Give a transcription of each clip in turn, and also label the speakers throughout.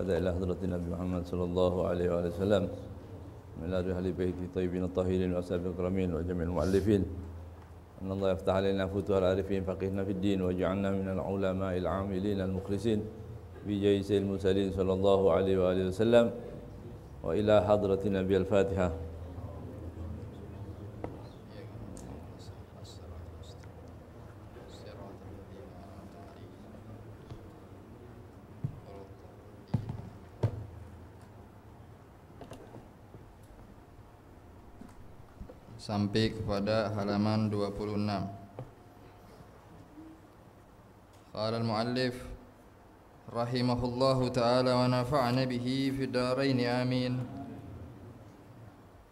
Speaker 1: الأداء إلى حضرة النبي محمد صلى الله عليه وسلم من آل أهل بيته الطيبين الطاهرين وأصحابه الكرامين وجميع المؤلفين أن الله يفتح علينا فتوح العارفين فقهنا في الدين واجعلنا من العلماء العاملين المخلصين بجاه سيد المرسلين صلى الله عليه وآله وسلم وإلى حضرة النبي الفاتحة.
Speaker 2: Sampai kepada halaman 26. Qala al-muallif rahimahullahu ta'ala wa nafa'ana bihi fid dharain amin.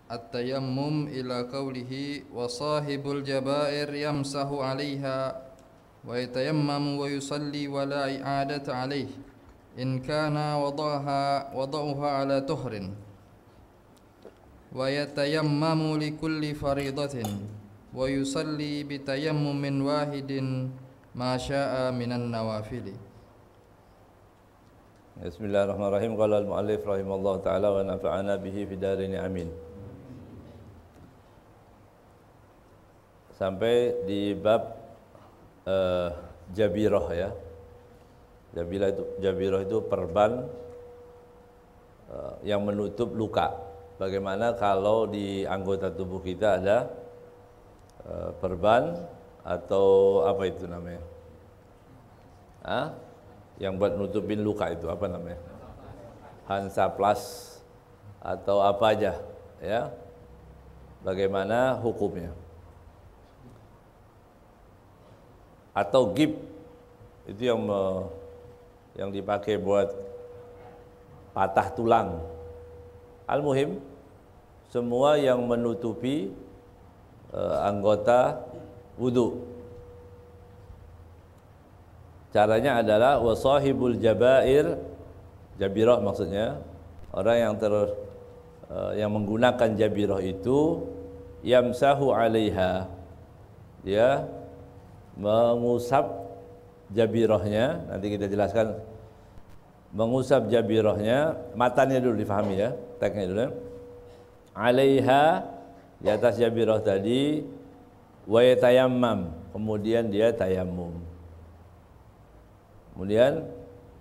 Speaker 2: At-tayammum ila qawlihi wa sahibul jabair yamsahu 'alayha wa yatayammamu wa yusalli wa la i'adata 'alayhi in kana wada'uha 'ala tuhrin wa yatayammamu likulli faridatin wa yusalli bitayammumin wahidin ma syaa minan nawafili.
Speaker 1: Bismillahirrahmanirrahim. Qala al-muallif rahimallahu taala wa nafa'ana bihi fid dharain amin. Sampai di bab jabirah ya. Jabirah itu perban yang menutup luka. Bagaimana kalau di anggota tubuh kita ada perban atau apa itu namanya? Yang buat nutupin luka itu apa namanya? Hansaplas atau apa aja ya? Bagaimana hukumnya? Atau gib itu yang dipakai buat patah tulang. Al-muhim semua yang menutupi anggota wudu. Caranya adalah wasahibul jabair, jabirah maksudnya orang yang menggunakan jabirah itu yamsahu 'alaiha, dia mengusap jabirahnya. Nanti kita jelaskan mengusap jabirahnya, matanya dulu difahami ya, teksnya dulu ya. 'Alaiha, di atas jabirah tadi, wa yatayammam, kemudian dia tayammum. Kemudian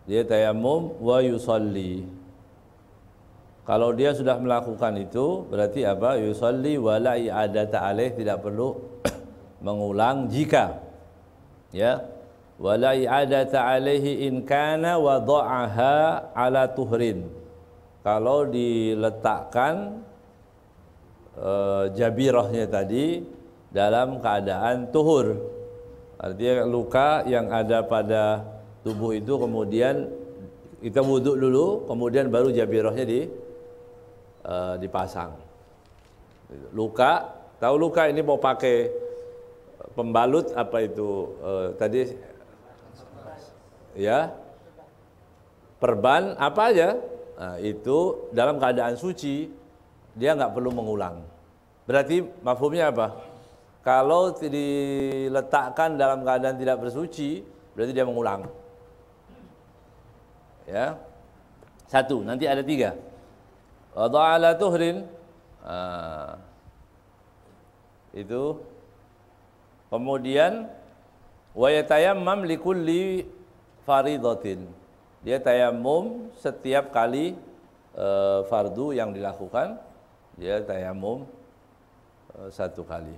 Speaker 1: dia tayammum wa yusalli. Kalau dia sudah melakukan itu berarti apa? Yusalli wa la i'adata alaih, tidak perlu mengulang jika ya, wa la i'adata alaihi in kana wada'aha ala tuhrin. Kalau diletakkan jabirahnya tadi dalam keadaan tuhur, artinya luka yang ada pada tubuh itu, kemudian kita wudhu dulu, kemudian baru jabirahnya dipasang. Luka, tahu luka ini mau pakai pembalut apa itu tadi ya, perban apa aja, nah, itu dalam keadaan suci dia nggak perlu mengulang. Berarti mafhumnya apa? Kalau diletakkan dalam keadaan tidak bersuci, berarti dia mengulang. Ya, satu. Nanti ada tiga. Wada'a ala tuhrin, itu. Kemudian wa yatayammam likulli faridatin, dia tayammum setiap kali fardu yang dilakukan, dia tayammum satu kali.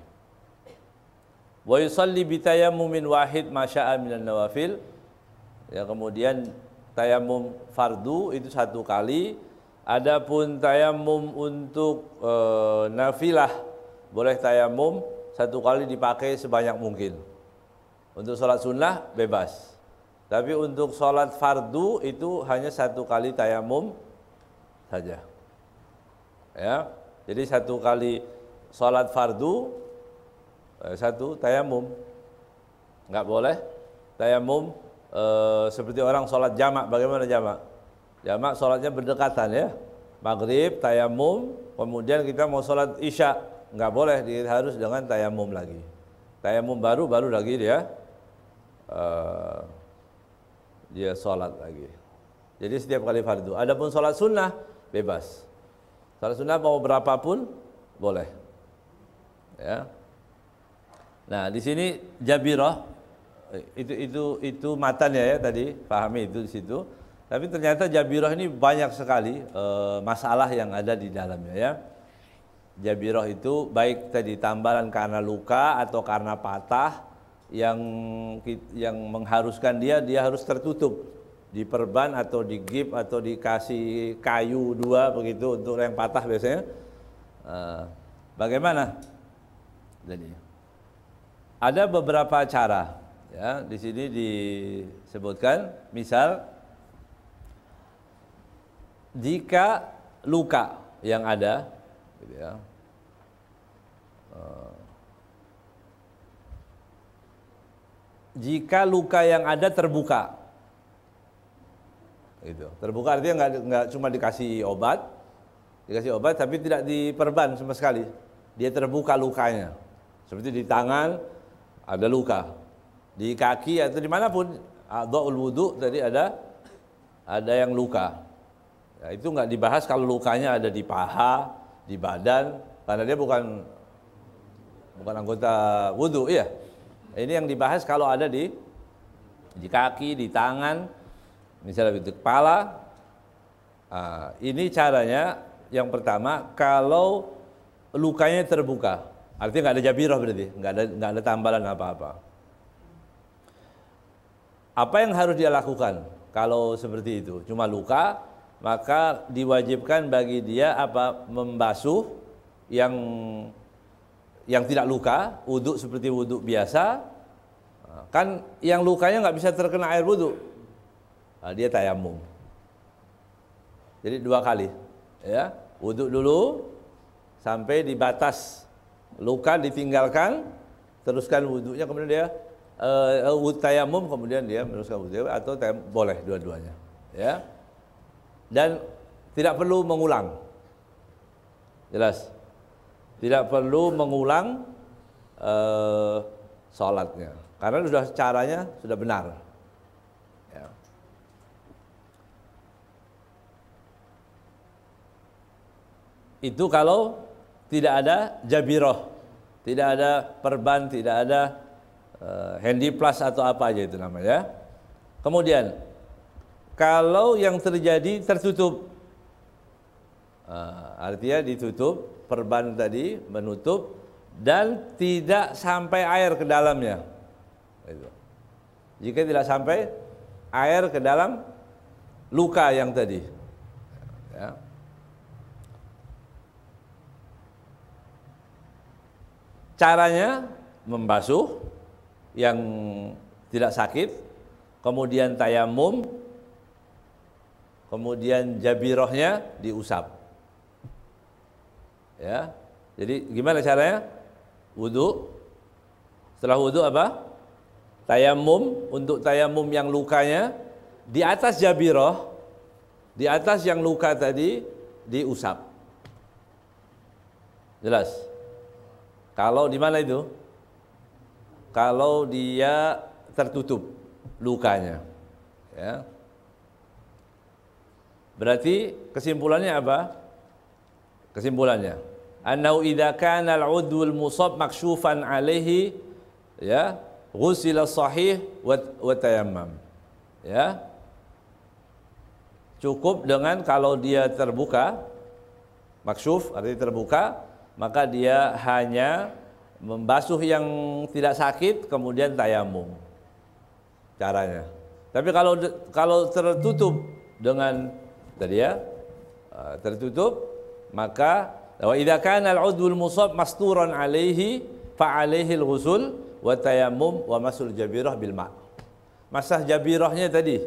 Speaker 1: Wa yusalli bitayammumin wahid ma syaa minan nawafil, ya, kemudian tayammum fardu itu satu kali. Adapun tayammum untuk nafilah, boleh tayammum satu kali dipakai sebanyak mungkin. Untuk sholat sunnah bebas, tapi untuk sholat fardu itu hanya satu kali tayammum saja. Ya, jadi satu kali sholat fardu satu tayammum. Enggak boleh tayammum seperti orang sholat jamak. Bagaimana jamak? Jamak sholatnya berdekatan ya. Maghrib tayammum, kemudian kita mau sholat isya, enggak boleh, dia harus dengan tayammum lagi. Tayammum baru lagi dia sholat lagi. Jadi setiap kali fardu. Adapun sholat sunnah bebas. Sholat sunnah mau berapapun boleh. Ya. Nah, di sini jabirah itu matanya ya tadi, pahami itu di situ. Tapi ternyata jabirah ini banyak sekali masalah yang ada di dalamnya ya. Jabirah itu baik tadi tambalan karena luka atau karena patah yang mengharuskan dia harus tertutup, diperban atau digip atau dikasih kayu 2 begitu untuk yang patah biasanya. Bagaimana? Jadi ada beberapa cara ya, di sini disebutkan, misal jika luka yang ada gitu ya, jika luka yang ada terbuka, gitu. Terbuka artinya nggak cuma dikasih obat tapi tidak diperban sama sekali, dia terbuka lukanya, seperti di tangan ada luka, di kaki atau dimanapun, a'dha'ul wudu tadi ada yang luka. Ya, itu nggak dibahas kalau lukanya ada di paha, di badan, karena dia bukan anggota wudu, iya. Ini yang dibahas kalau ada di kaki, di tangan, misalnya di kepala. Ini caranya yang pertama, kalau lukanya terbuka, artinya nggak ada jabirah, berarti nggak ada tambalan apa-apa. Apa yang harus dia lakukan kalau seperti itu? Cuma luka, maka diwajibkan bagi dia membasuh yang tidak luka, wudhu seperti wudhu biasa. Kan yang lukanya nggak bisa terkena air wudhu, dia tayamum. Jadi 2 kali, ya, wudhu dulu sampai di batas luka ditinggalkan, teruskan wudhunya, kemudian dia tayamum, kemudian dia meneruskan wudhu atau boleh dua-duanya, ya. Dan tidak perlu mengulang, jelas, tidak perlu mengulang sholatnya, karena sudah caranya sudah benar. Ya. Itu kalau tidak ada jabirah, tidak ada perban, tidak ada handy plus atau apa aja itu namanya. Kemudian kalau yang terjadi tertutup, artinya ditutup, perban tadi menutup dan tidak sampai air ke dalamnya. Jika tidak sampai air ke dalam luka yang tadi, ya. Caranya membasuh yang tidak sakit, kemudian tayamum, kemudian jabirahnya diusap. Ya. Jadi gimana caranya? Wudu. Setelah wudu apa? Tayamum. Untuk tayamum yang lukanya di atas jabirah, di atas yang luka tadi diusap. Jelas? Kalau di mana itu? Kalau dia tertutup lukanya, ya. Berarti kesimpulannya apa? Kesimpulannya, annahu idza kana al-'udwul musab maksyufan 'alaihi, ya, ghusila sahih wa tayammam. Ya. Cukup dengan kalau dia terbuka, maksyuf artinya terbuka, maka dia hanya membasuh yang tidak sakit kemudian tayamum. Caranya. Tapi kalau tertutup dengan tadi ya, tertutup, maka wa idza kana al-'udwul musab masturan 'alaihi fa 'alaihi al-ghusl wa tayammum wa masul jabirah bil ma'. Masah jabirahnya tadi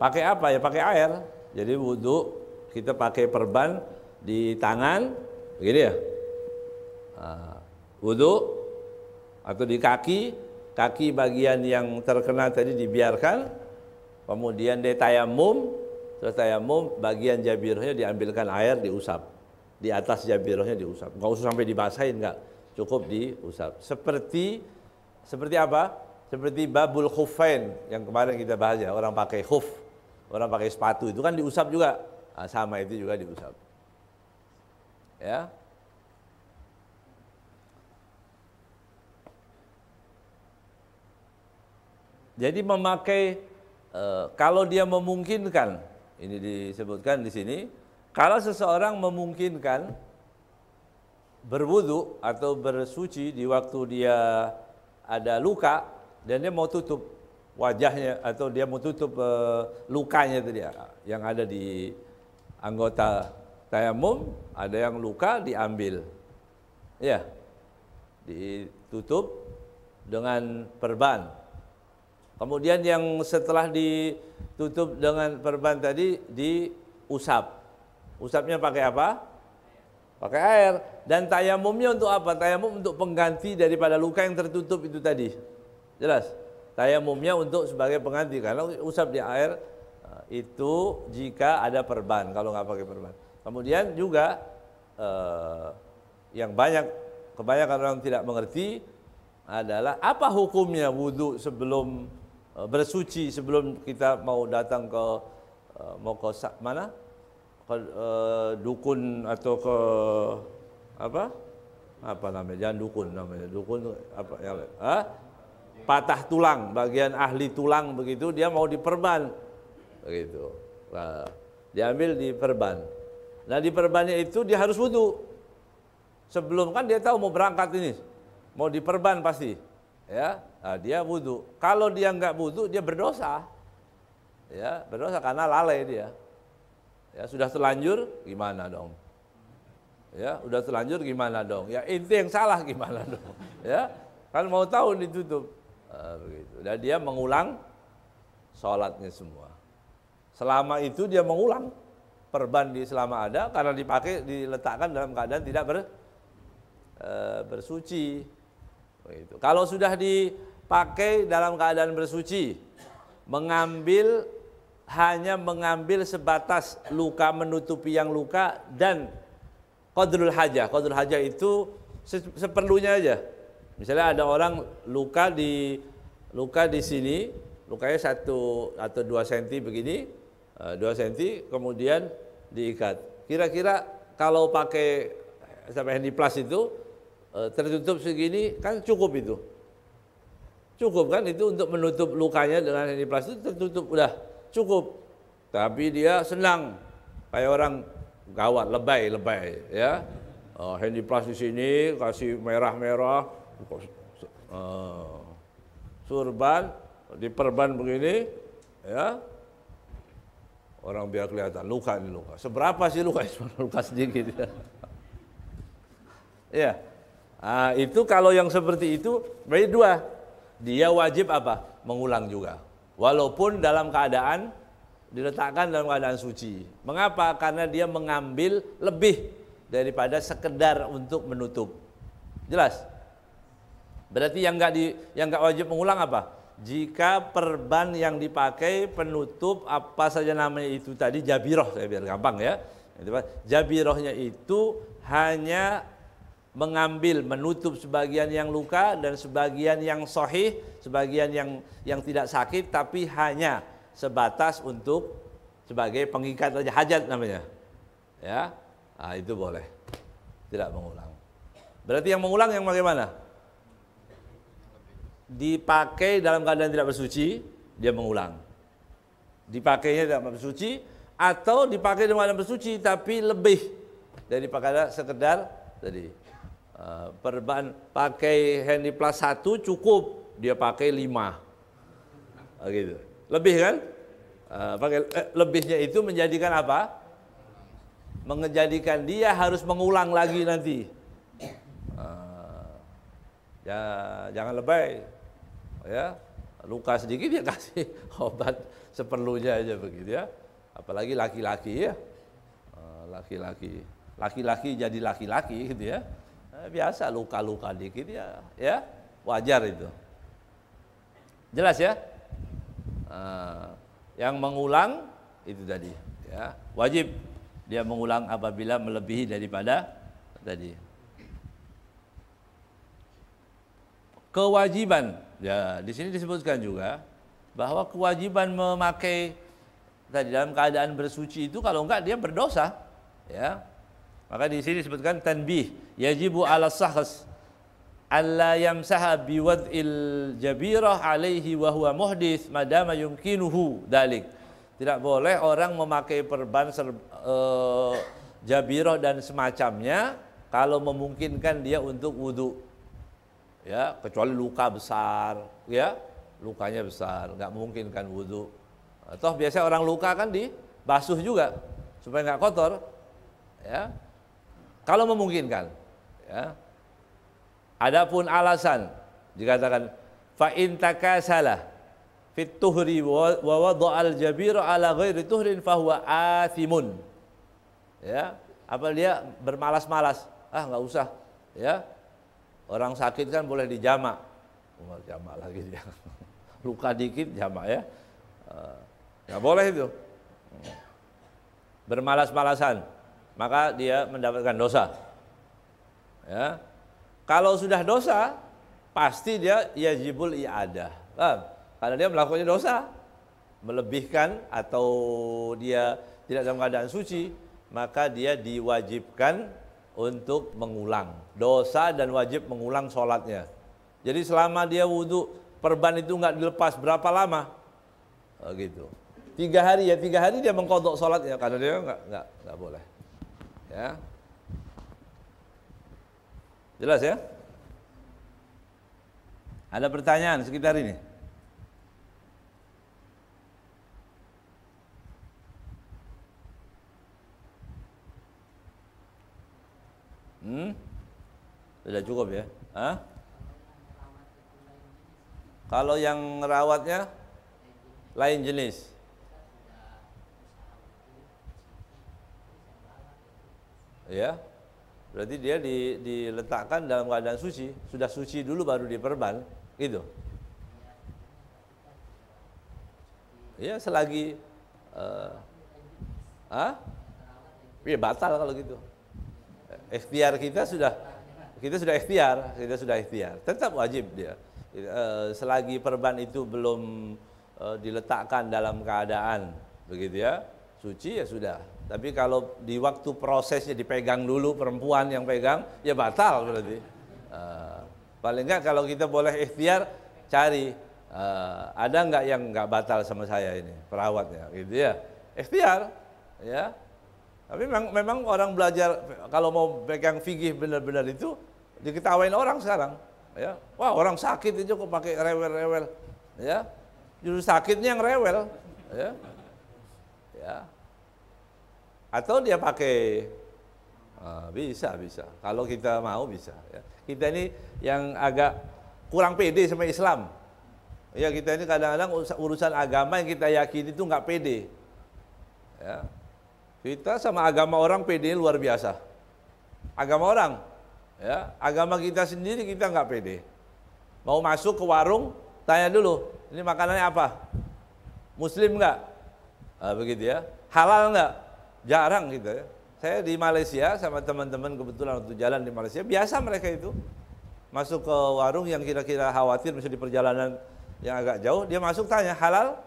Speaker 1: pakai apa ya? Pakai air. Jadi wudu kita pakai perban di tangan begini ya. Wudu atau di kaki bagian yang terkena tadi dibiarkan, kemudian dia tayamum, setelah tayamum bagian jabirahnya diambilkan air diusap, di atas jabirahnya diusap, nggak usah sampai dibasahin, nggak, cukup diusap. Seperti apa? Seperti babul khuffain yang kemarin kita bahas ya, orang pakai khuf, orang pakai sepatu itu kan diusap juga. Nah, sama itu juga diusap. Ya. Jadi memakai kalau dia memungkinkan, ini disebutkan di sini, kalau seseorang memungkinkan berwudu atau bersuci di waktu dia ada luka dan dia mau tutup wajahnya atau dia mau tutup lukanya tadi yang ada di anggota tayamum, ada yang luka diambil, ya, ditutup dengan perban. Kemudian yang setelah ditutup dengan perban tadi diusap. Usapnya pakai apa? Pakai air. Dan tayamumnya untuk apa? Tayamum untuk pengganti daripada luka yang tertutup itu tadi. Jelas? Tayamumnya untuk sebagai pengganti. Kalau usap di air itu jika ada perban, kalau nggak pakai perban. Kemudian juga yang kebanyakan orang tidak mengerti adalah apa hukumnya wudu sebelum bersuci, sebelum kita mau datang ke mana? Dukun atau ke apa namanya? Jangan dukun namanya. Dukun apa ya? Patah tulang, bagian ahli tulang begitu, dia mau diperban. Begitu. Nah, diambil di perban. Nah, di perbannya itu dia harus wudu. Sebelum kan dia tahu mau berangkat ini. Mau diperban pasti. Ya, nah, dia wudu. Kalau dia nggak wudu, dia berdosa. Ya, berdosa karena lalai dia. Ya, sudah terlanjur gimana dong? Ya, udah terlanjur gimana dong? Ya, ente yang salah gimana dong? Ya, kan mau tahu ditutup. Begitu. Dan dia mengulang sholatnya semua. Selama itu dia mengulang perban selama ada karena diletakkan dalam keadaan tidak bersuci. Begitu. Kalau sudah dipakai dalam keadaan bersuci, hanya mengambil sebatas luka, menutupi yang luka dan qadrul hajah. Qadrul hajah itu seperlunya aja. Misalnya ada orang luka di sini, lukanya 1 atau 2 cm begini, 2 cm, kemudian diikat. Kira-kira kalau pakai sampai handiplas itu tertutup segini kan cukup itu. Cukup kan itu untuk menutup lukanya dengan handiplas itu tertutup udah cukup. Tapi dia senang kayak orang gawat lebay ya. Handiplas di sini kasih merah-merah, surban diperban begini ya. Orang biar kelihatan luka ini luka. Seberapa sih luka? Luka sedikit ya. Ya. Nah, itu kalau yang seperti itu berarti 2. Dia wajib apa? Mengulang juga. Walaupun dalam keadaan diletakkan dalam keadaan suci. Mengapa? Karena dia mengambil lebih daripada sekedar untuk menutup. Jelas? Berarti yang enggak wajib mengulang apa? Jika perban yang dipakai penutup apa saja namanya itu tadi jabiroh, saya biar gampang ya. Jabirohnya itu hanya menutup sebagian yang luka dan sebagian yang sahih, sebagian yang tidak sakit, tapi hanya sebatas untuk sebagai pengikat saja, hajat namanya. Ya, nah, itu boleh, tidak mengulang. Berarti yang mengulang yang bagaimana? Dipakai dalam keadaan tidak bersuci, dia mengulang. Dipakainya tidak bersuci, atau dipakai dalam keadaan bersuci tapi lebih daripada sekedar tadi. Perban pakai handiplas 1 cukup, dia pakai 5 gitu. Lebih kan? Lebihnya itu menjadikan apa? Menjadikan dia harus mengulang lagi nanti. Jangan lebay ya. Luka sedikit dia kasih obat seperlunya aja begitu ya. Apalagi laki-laki ya. Laki-laki jadi laki-laki gitu ya. Biasa luka-luka dikit ya wajar itu. Jelas ya? Yang mengulang itu tadi ya, wajib dia mengulang apabila melebihi daripada tadi. Kewajiban ya, di sini disebutkan juga bahwa kewajiban memakai tadi dalam keadaan bersuci itu, kalau enggak dia berdosa. Ya. Maka di sini disebutkan tanbih, yajibu 'ala syakhs alla yamsaha biwad'il jabirah alaihi wa huwa muhdits madama yumkinuhu dalik. Tidak boleh orang memakai perban jabirah dan semacamnya kalau memungkinkan dia untuk wudu. Ya, kecuali luka besar, ya. Lukanya besar, nggak memungkinkan wudu. Toh biasa orang luka kan dibasuh juga supaya nggak kotor. Ya. Kalau memungkinkan, ya. Adapun alasan dikatakan fa in takasala fit tuhri wa wada'al jabira ala ghairi tuhrin fa huwa athimun. Ya, apa dia bermalas-malas, nggak usah, ya. Orang sakit kan boleh dijamak. Jamak lagi dia. Luka dikit jamak, ya. Nggak boleh itu. Bermalas-malasan, maka dia mendapatkan dosa. Ya. Kalau sudah dosa, pasti dia yajibul i'adah. Karena dia melakukannya dosa, melebihkan atau dia tidak dalam keadaan suci, maka dia diwajibkan untuk mengulang. Dosa dan wajib mengulang sholatnya. Jadi selama dia wudhu, perban itu nggak dilepas berapa lama? Gitu. 3 hari ya, 3 hari dia mengkodok sholatnya, karena dia nggak boleh. Ya. Jelas ya? Ada pertanyaan sekitar ini? Sudah cukup ya? Kalau yang merawatnya lain jenis. Ya. Berarti dia diletakkan dalam keadaan suci, sudah suci dulu baru diperban, gitu. Ya selagi, ya batal kalau gitu. Ikhtiar kita sudah ikhtiar, tetap wajib dia. Selagi perban itu belum diletakkan dalam keadaan begitu ya, suci ya sudah. Tapi kalau di waktu prosesnya dipegang dulu, perempuan yang pegang, ya batal berarti. Paling enggak kalau kita boleh ikhtiar, cari ada enggak yang enggak batal sama saya ini, perawatnya, gitu ya. Ikhtiar, ya. Tapi memang orang belajar, kalau mau pegang fikih benar-benar itu, diketawain orang sekarang. Ya. Wah, orang sakit itu kok pakai rewel-rewel. Ya. Justru sakitnya yang rewel. Ya. Ya. Atau dia pakai, bisa. Kalau kita mau bisa. Ya. Kita ini yang agak kurang pede sama Islam. Ya, kita ini kadang-kadang urusan agama yang kita yakini itu nggak pede. Ya. Kita sama agama orang pede luar biasa. Agama orang, ya. Agama kita sendiri kita nggak pede. Mau masuk ke warung, tanya dulu, ini makanannya apa? Muslim nggak? Begitu ya. Halal nggak? Jarang gitu ya. Saya di Malaysia sama teman-teman kebetulan waktu jalan di Malaysia, biasa mereka itu masuk ke warung yang kira-kira khawatir misalnya di perjalanan yang agak jauh, dia masuk tanya halal,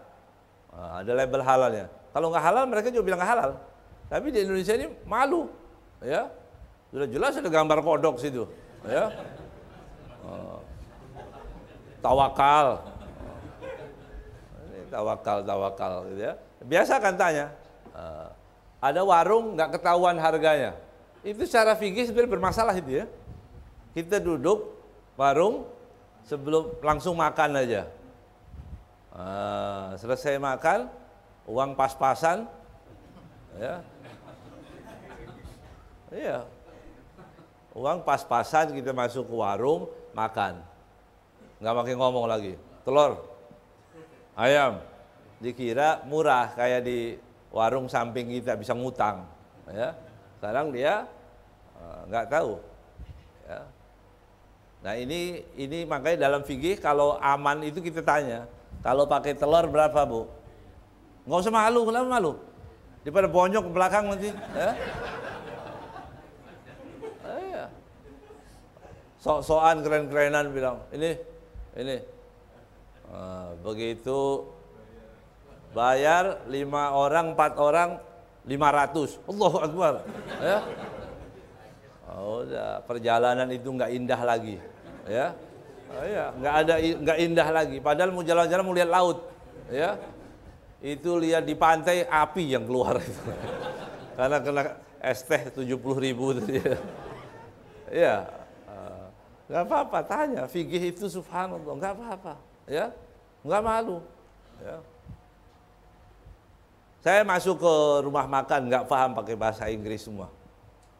Speaker 1: ada label halalnya. Kalau nggak halal mereka juga bilang nggak halal. Tapi di Indonesia ini malu, ya. Sudah jelas ada gambar kodok situ, ya. Tawakal, tawakal, gitu ya. Biasa kan tanya. Ada warung nggak ketahuan harganya, itu secara fikih sebenarnya bermasalah itu ya. Kita duduk warung sebelum langsung makan aja. Selesai makan, uang pas-pasan, ya. Iya, uang pas-pasan kita masuk ke warung makan, nggak pakai ngomong lagi. Telur, ayam, dikira murah kayak di warung samping kita bisa ngutang, ya. Sekarang dia nggak tahu, ya. Nah ini makanya dalam fikih kalau aman itu kita tanya, kalau pakai telur berapa bu? Nggak usah malu, kenapa malu? Daripada bonyok ke belakang nanti, ya. Iya. Sok-sokan keren-kerenan bilang ini. Begitu Bayar 5 orang, 4 orang 500. Allahu Akbar. Ya. Oh, udah perjalanan itu nggak indah lagi. Ya. Oh, ya, nggak indah lagi. Padahal mau jalan-jalan mau lihat laut. Ya. Itu lihat di pantai api yang keluar itu. Karena kena es teh 70.000 tadi. Ya. Nggak apa-apa, tanya. Fikih itu subhanallah, nggak apa-apa. Ya. Nggak malu. Ya. Saya masuk ke rumah makan, nggak paham pakai bahasa Inggris semua.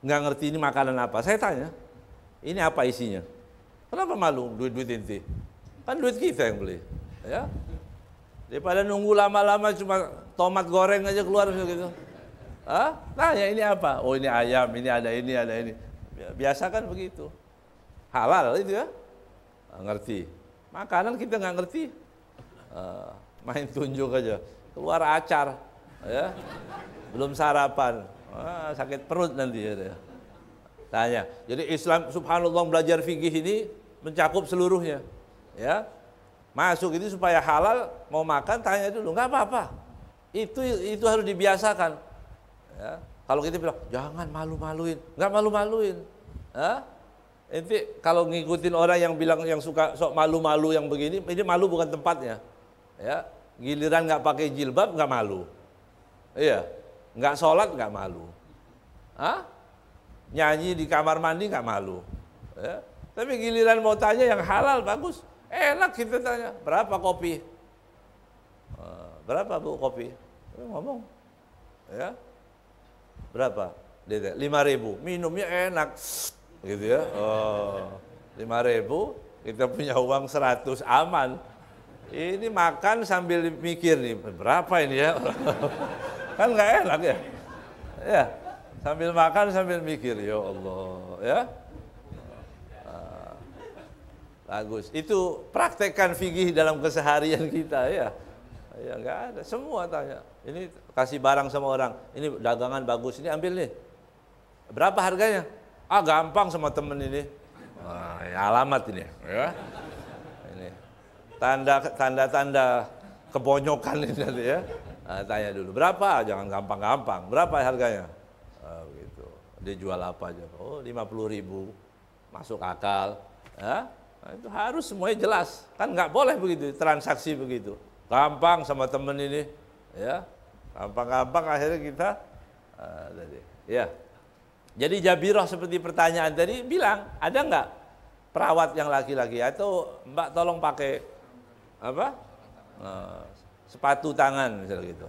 Speaker 1: Nggak ngerti ini makanan apa. Saya tanya, ini apa isinya? Kenapa malu duit-duit inti? Kan duit kita yang beli. Ya. Daripada nunggu lama-lama cuma tomat goreng aja keluar gitu. Hah? Tanya ini apa? Oh ini ayam, ini ada ini, ada ini. Biasa kan begitu. Halal itu ya. Nggak ngerti. Makanan kita nggak ngerti. Main tunjuk aja. Keluar acar. Ya, belum sarapan, sakit perut nanti ya. Tanya. Jadi Islam subhanallah belajar fikih ini mencakup seluruhnya. Ya, masuk itu supaya halal, mau makan tanya dulu, nggak apa-apa. Itu harus dibiasakan. Ya, kalau kita bilang jangan malu-maluin, nggak malu-maluin. Nanti kalau ngikutin orang yang bilang yang suka sok malu-malu yang begini, ini malu bukan tempatnya. Ya, giliran nggak pakai jilbab nggak malu. Iya, nggak sholat nggak malu, nyanyi di kamar mandi nggak malu, ya. Tapi giliran mau tanya yang halal bagus, enak kita tanya berapa kopi, berapa bu kopi, ngomong, ya, berapa, 5.000, minumnya enak, gitu ya, 5.000, kita punya uang 100 aman, ini makan sambil mikir nih berapa ini ya. Kan nggak enak ya, ya sambil makan sambil mikir ya Allah ya, bagus itu praktekkan fikih dalam keseharian kita ya, ya nggak ada semua tanya ini kasih barang sama orang ini dagangan bagus ini ambil nih berapa harganya gampang sama temen ini ya, alamat ini ya ini tanda kebonyokan ini tadi ya. Tanya dulu, berapa? Jangan gampang-gampang. Berapa harganya? Gitu. Dia jual apa aja? Oh, 50.000. Masuk akal. Nah, itu harus semuanya jelas. Kan nggak boleh begitu, transaksi begitu. Gampang sama temen ini. Ya, gampang-gampang akhirnya kita. Ya. Jadi Jabiroh seperti pertanyaan tadi bilang, ada nggak perawat yang laki-laki? Atau Mbak tolong pakai apa? Sepatu tangan misalnya gitu,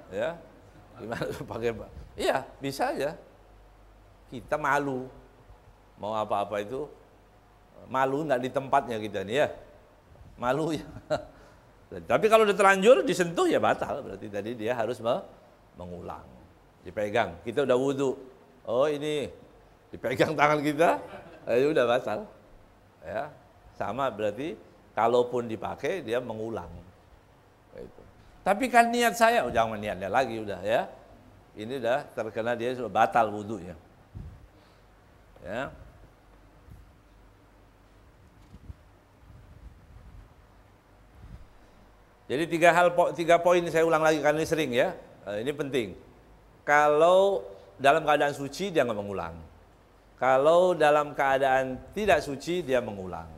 Speaker 1: ya gimana pakai? Iya bisa aja. Kita malu, mau apa-apa itu malu nggak di tempatnya kita nih ya, malu ya. Tapi kalau udah terlanjur disentuh ya batal, berarti tadi dia harus mengulang, dipegang. Kita udah wudhu, oh ini dipegang tangan kita, ya udah batal, ya sama berarti kalaupun dipakai dia mengulang. Itu. Tapi kan niat saya, jangan niatnya lagi udah ya. Ini udah terkena dia sudah batal wudunya. Ya. Jadi 3 poin saya ulang lagi karena ini sering ya. Ini penting. Kalau dalam keadaan suci dia nggak mengulang. Kalau dalam keadaan tidak suci dia mengulang.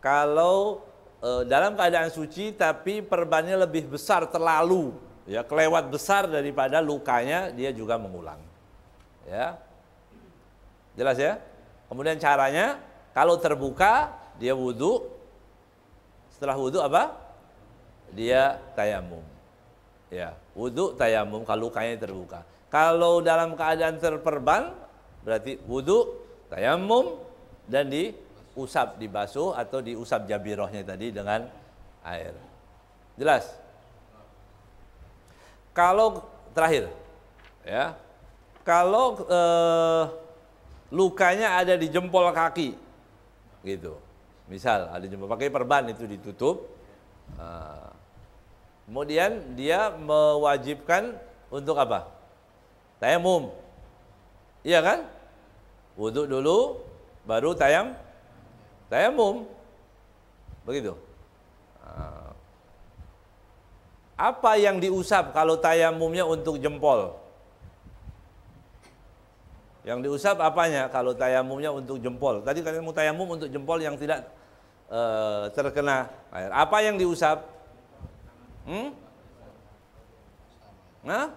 Speaker 1: Kalau dalam keadaan suci tapi perbannya lebih besar terlalu ya kelewat besar daripada lukanya dia juga mengulang ya jelas ya. Kemudian caranya kalau terbuka dia wudhu, setelah wudhu apa dia tayamum ya wudhu tayamum kalau lukanya terbuka. Kalau dalam keadaan terperban berarti wudhu tayamum dan diusap, dibasuh atau diusap jabirohnya tadi dengan air. Jelas? Kalau terakhir, ya, kalau lukanya ada di jempol kaki, gitu. Misal ada jempol pakai perban itu ditutup, kemudian dia mewajibkan untuk apa? Tayamum, iya kan? Wudhu dulu, baru tayamum, begitu. Apa yang diusap kalau tayamumnya untuk jempol? Yang diusap apanya kalau tayamumnya untuk jempol? Tadi kan mau tayamum untuk jempol yang tidak terkena air. Apa yang diusap? Nah,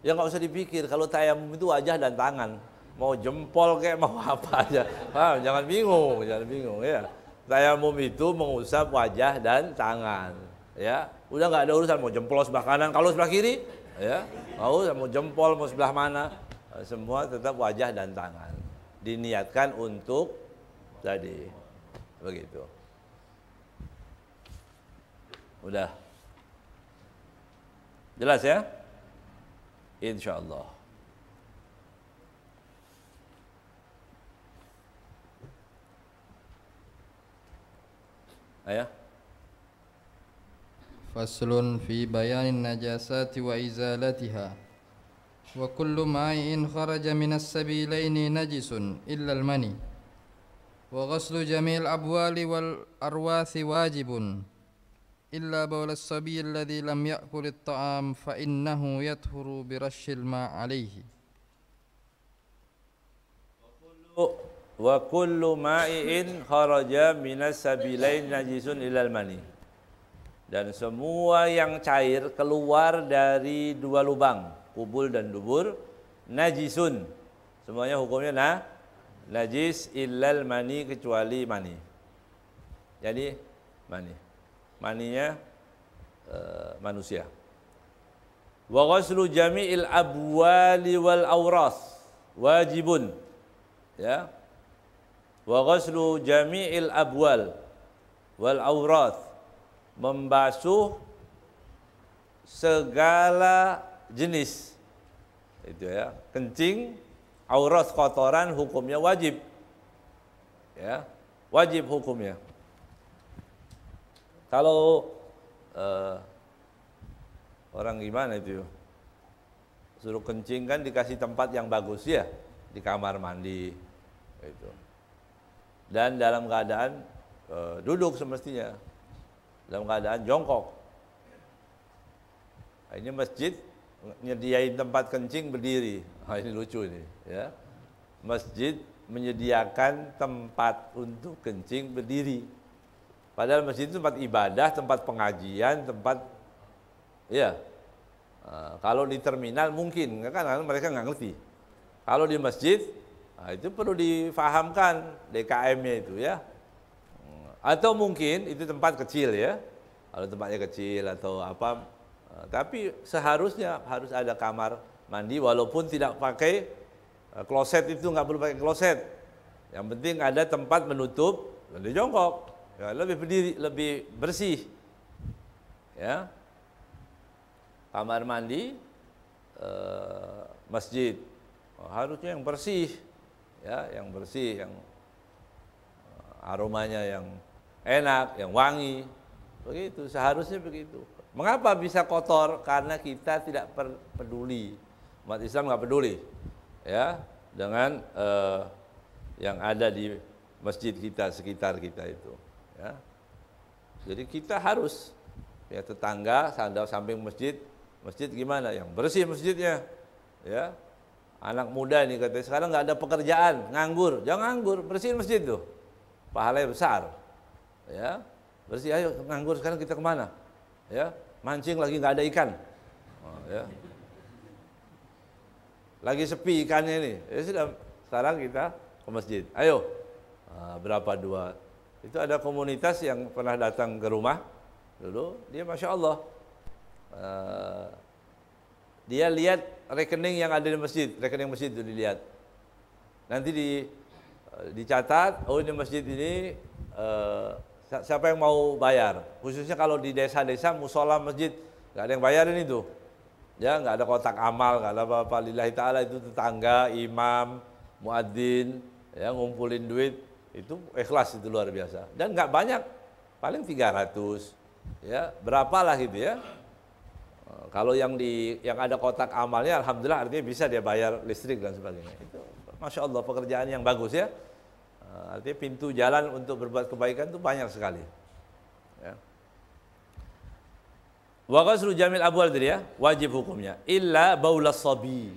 Speaker 1: ya nggak usah dipikir. Kalau tayamum itu wajah dan tangan. Mau jempol kayak mau apa aja. Jangan bingung, jangan bingung ya. Tayamum itu mengusap wajah dan tangan. Ya, udah nggak ada urusan mau jempol sebelah kanan, kalau sebelah kiri, ya, mau jempol mau sebelah mana, semua tetap wajah dan tangan. Diniatkan untuk tadi, begitu. Udah, jelas ya? Insya Allah. Ayah.
Speaker 2: Faslun fi bayanin najasati wa izalatiha. Wa kullu ma'in kharaja minas sabilaini najisun illa al-mani. Wa ghaslu jami'il abwali wal arwathi wajibun. Illa bawl as-sabi alladhi lam ya'kul at-ta'am fa innahu yathuru bi rashil ma' alayhi.
Speaker 1: Wa kullu ma'in kharaja minas sabilaini najisun illa al-mani. Dan semua yang cair keluar dari dua lubang, kubul dan dubur, najisun. Semuanya hukumnya najis illal mani, kecuali mani. Jadi mani. Maninya manusia. Wa ghuslu jami'il abwali wal awras wajibun. Ya. Wa ghuslu jami'il abwal wal awras, membasuh segala jenis, itu ya, kencing, aurat, kotoran, hukumnya wajib, ya, wajib hukumnya. Kalau orang gimana itu, suruh kencing kan dikasih tempat yang bagus ya, di kamar mandi, itu, dan dalam keadaan duduk semestinya. Dalam keadaan jongkok. Ini masjid menyediakan tempat kencing berdiri. Ini lucu ini, ya. Masjid menyediakan tempat untuk kencing berdiri. Padahal masjid itu tempat ibadah, tempat pengajian, tempat, ya. Kalau di terminal mungkin, kan mereka nggak ngerti. Kalau di masjid, itu perlu difahamkan DKM-nya itu, ya. Atau mungkin itu tempat kecil ya, kalau tempatnya kecil atau apa, tapi seharusnya harus ada kamar mandi walaupun tidak pakai kloset, itu nggak perlu pakai kloset. Yang penting ada tempat menutup dan jongkok, ya, lebih berdiri, lebih bersih. Ya, kamar mandi masjid harusnya yang bersih, ya, yang bersih, yang aromanya yang enak, yang wangi, begitu, seharusnya begitu. Mengapa bisa kotor? Karena kita tidak peduli, umat Islam nggak peduli, ya, dengan yang ada di masjid kita, sekitar kita itu, ya. Jadi kita harus, ya, tetangga, samping masjid gimana? Yang bersih masjidnya, ya. Anak muda ini katanya sekarang nggak ada pekerjaan, nganggur, jangan nganggur, bersihin masjid tuh, pahalanya besar. Ya, bersih, ayo nganggur sekarang kita kemana? Ya, mancing lagi nggak ada ikan, ya. Lagi sepi ikannya ini, ya sudah, sekarang kita ke masjid. Ayo, berapa dua? Itu ada komunitas yang pernah datang ke rumah dulu, dia masya Allah, dia lihat rekening yang ada di masjid, rekening masjid itu dilihat, nanti dicatat, oh ini masjid ini. Siapa yang mau bayar? Khususnya kalau di desa-desa musola masjid nggak ada yang bayarin itu, ya, nggak ada kotak amal, nggak ada apa-apa. Lillahi ta'ala, itu tetangga, imam, muadzin, ya, ngumpulin duit, itu ikhlas, itu luar biasa. Dan nggak banyak, paling 300, ya, berapalah gitu ya. Kalau yang ada kotak amalnya, alhamdulillah, artinya bisa dia bayar listrik dan sebagainya. Itu, masya Allah, pekerjaan yang bagus ya. Artinya pintu jalan untuk berbuat kebaikan itu banyak sekali. Ya. Wa ghuslu jamil abwal tadi ya, wajib hukumnya. Illa baulas sabi.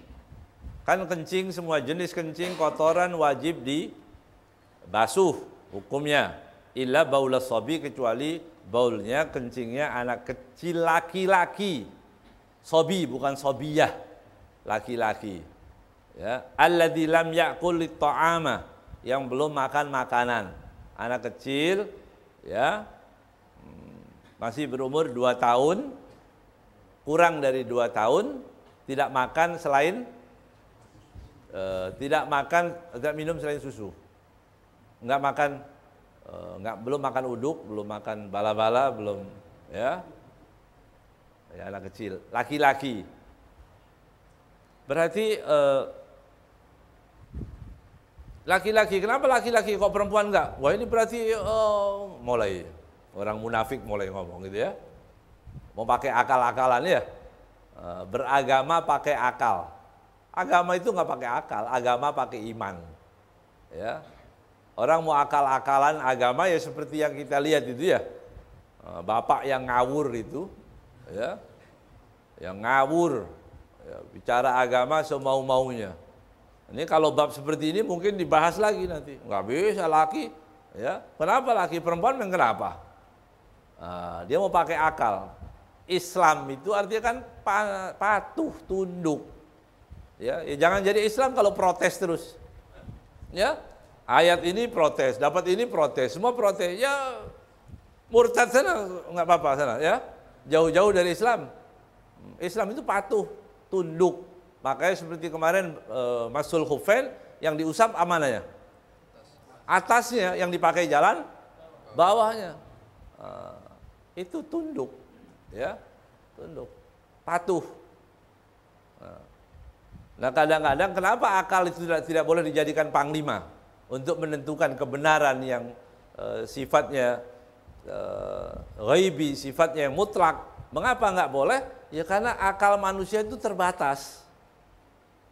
Speaker 1: Kan kencing, semua jenis kencing, kotoran wajib dibasuh hukumnya. Illa baulas sabi, kecuali baulnya, kencingnya anak kecil laki-laki. Sabi bukan sabiyah, laki-laki. Ya, alladzi lam ya'kul lit-ta'ama, yang belum makan makanan. Anak kecil ya, masih berumur 2 tahun, kurang dari 2 tahun, tidak makan selain tidak minum selain susu. Enggak makan, belum makan uduk, belum makan bala-bala, belum, ya. Ya, anak kecil, laki-laki. Berarti laki-laki, kenapa laki-laki kok perempuan enggak? Wah, ini berarti mulai orang munafik mulai ngomong gitu ya. Mau pakai akal-akalan ya. Beragama pakai akal. Agama itu nggak pakai akal, agama pakai iman. Ya. Orang mau akal-akalan agama ya seperti yang kita lihat itu ya. Bapak yang ngawur itu, ya. Yang ngawur, ya, bicara agama semau-maunya. Ini kalau bab seperti ini mungkin dibahas lagi nanti. Nggak bisa laki, ya. Kenapa laki? Perempuan yang kenapa? Dia mau pakai akal. Islam itu artinya kan patuh, tunduk. Ya, jangan jadi Islam kalau protes terus. Ya, ayat ini protes, dapat ini protes, semua protes. Ya, murtad sana nggak apa-apa sana, ya. Jauh-jauh dari Islam. Islam itu patuh, tunduk. Makanya seperti kemarin Masul Khufain yang diusap amanahnya. Atasnya yang dipakai jalan, bawahnya. Itu tunduk, ya, tunduk, patuh. Nah, kadang-kadang kenapa akal itu tidak boleh dijadikan panglima untuk menentukan kebenaran yang sifatnya ghaibi, sifatnya yang mutlak. Mengapa nggak boleh? Ya karena akal manusia itu terbatas.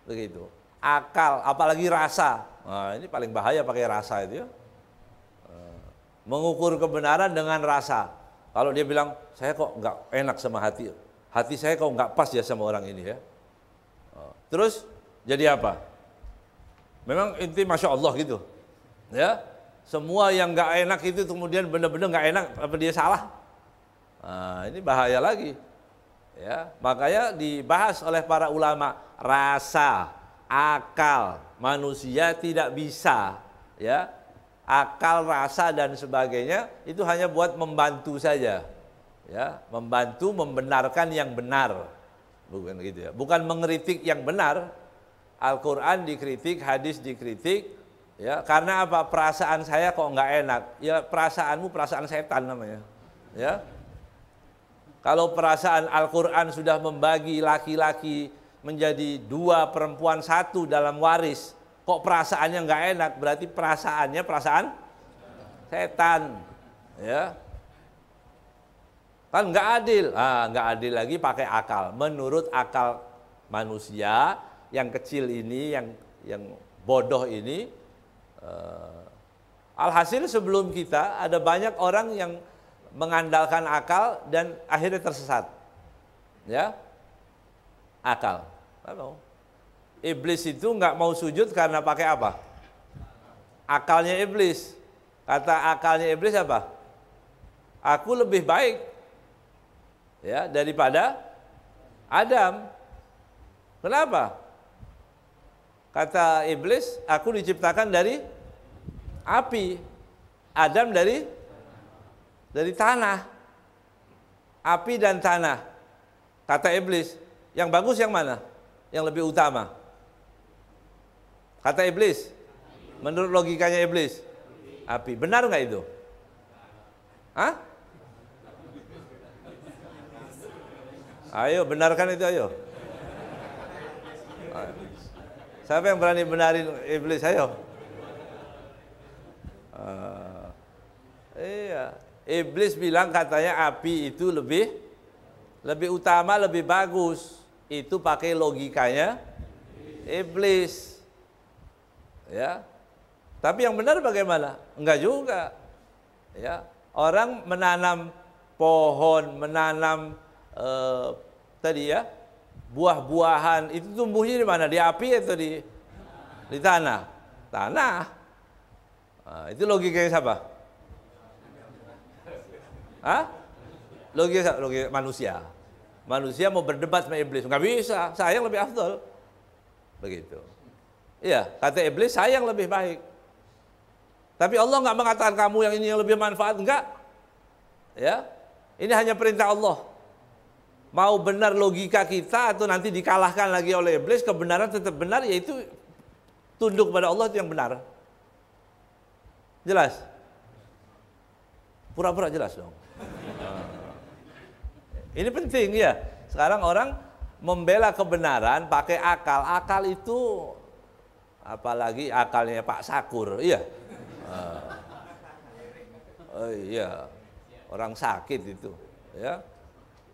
Speaker 1: Begitu. Akal, apalagi rasa. Nah, ini paling bahaya pakai rasa itu ya. Mengukur kebenaran dengan rasa. Kalau dia bilang, saya kok nggak enak sama hati. Hati saya kok nggak pas ya sama orang ini ya. Terus jadi apa? Memang inti Masya Allah gitu. Ya, semua yang nggak enak itu kemudian benar-benar nggak enak, apa dia salah? Nah, ini bahaya lagi. Ya, makanya dibahas oleh para ulama, rasa, akal manusia tidak bisa, ya. Akal, rasa dan sebagainya itu hanya buat membantu saja. Ya, membantu membenarkan yang benar. Bukan gitu ya. Bukan mengkritik yang benar. Al-Qur'an dikritik, hadis dikritik, ya. Karena apa? Perasaan saya kok nggak enak. Ya, perasaanmu perasaan setan namanya. Ya. Kalau perasaan Al-Qur'an sudah membagi laki-laki menjadi 2, perempuan 1 dalam waris, kok perasaannya nggak enak, berarti perasaannya perasaan setan, ya. Kan nggak adil, nggak adil lagi pakai akal. Menurut akal manusia yang kecil ini, yang bodoh ini, alhasil sebelum kita ada banyak orang yang mengandalkan akal dan akhirnya tersesat, ya. Akal. Halo. Iblis itu nggak mau sujud karena pakai apa? Akalnya iblis. Kata akalnya iblis apa? Aku lebih baik, ya, daripada Adam. Kenapa? Kata iblis, aku diciptakan dari api. Adam dari tanah. Api dan tanah. Kata iblis, yang bagus yang mana? Yang lebih utama? Kata iblis, menurut logikanya iblis, api. Benar nggak itu? Hah? Ayo, benarkan itu, ayo. Siapa yang berani benarin iblis, ayo. Iya, iblis bilang katanya api itu lebih utama, lebih bagus. Itu pakai logikanya iblis. Ya. Tapi yang benar bagaimana? Enggak juga. Ya. Orang menanam pohon, menanam tadi ya, buah-buahan itu tumbuhnya di mana? Di api atau di tanah? Tanah. Nah, itu logikanya siapa? Hah? Logika manusia. Manusia mau berdebat sama iblis, nggak bisa. Saya yang lebih afdol. Begitu. Iya, kata iblis saya yang lebih baik. Tapi Allah nggak mengatakan kamu yang ini yang lebih manfaat, enggak. Ya, ini hanya perintah Allah. Mau benar logika kita atau nanti dikalahkan lagi oleh iblis, kebenaran tetap benar, yaitu tunduk pada Allah itu yang benar. Jelas? Pura-pura jelas dong. Ini penting ya. Sekarang orang membela kebenaran pakai akal. Akal itu apalagi akalnya Pak Sakur, iya. Oh iya, orang sakit itu, ya.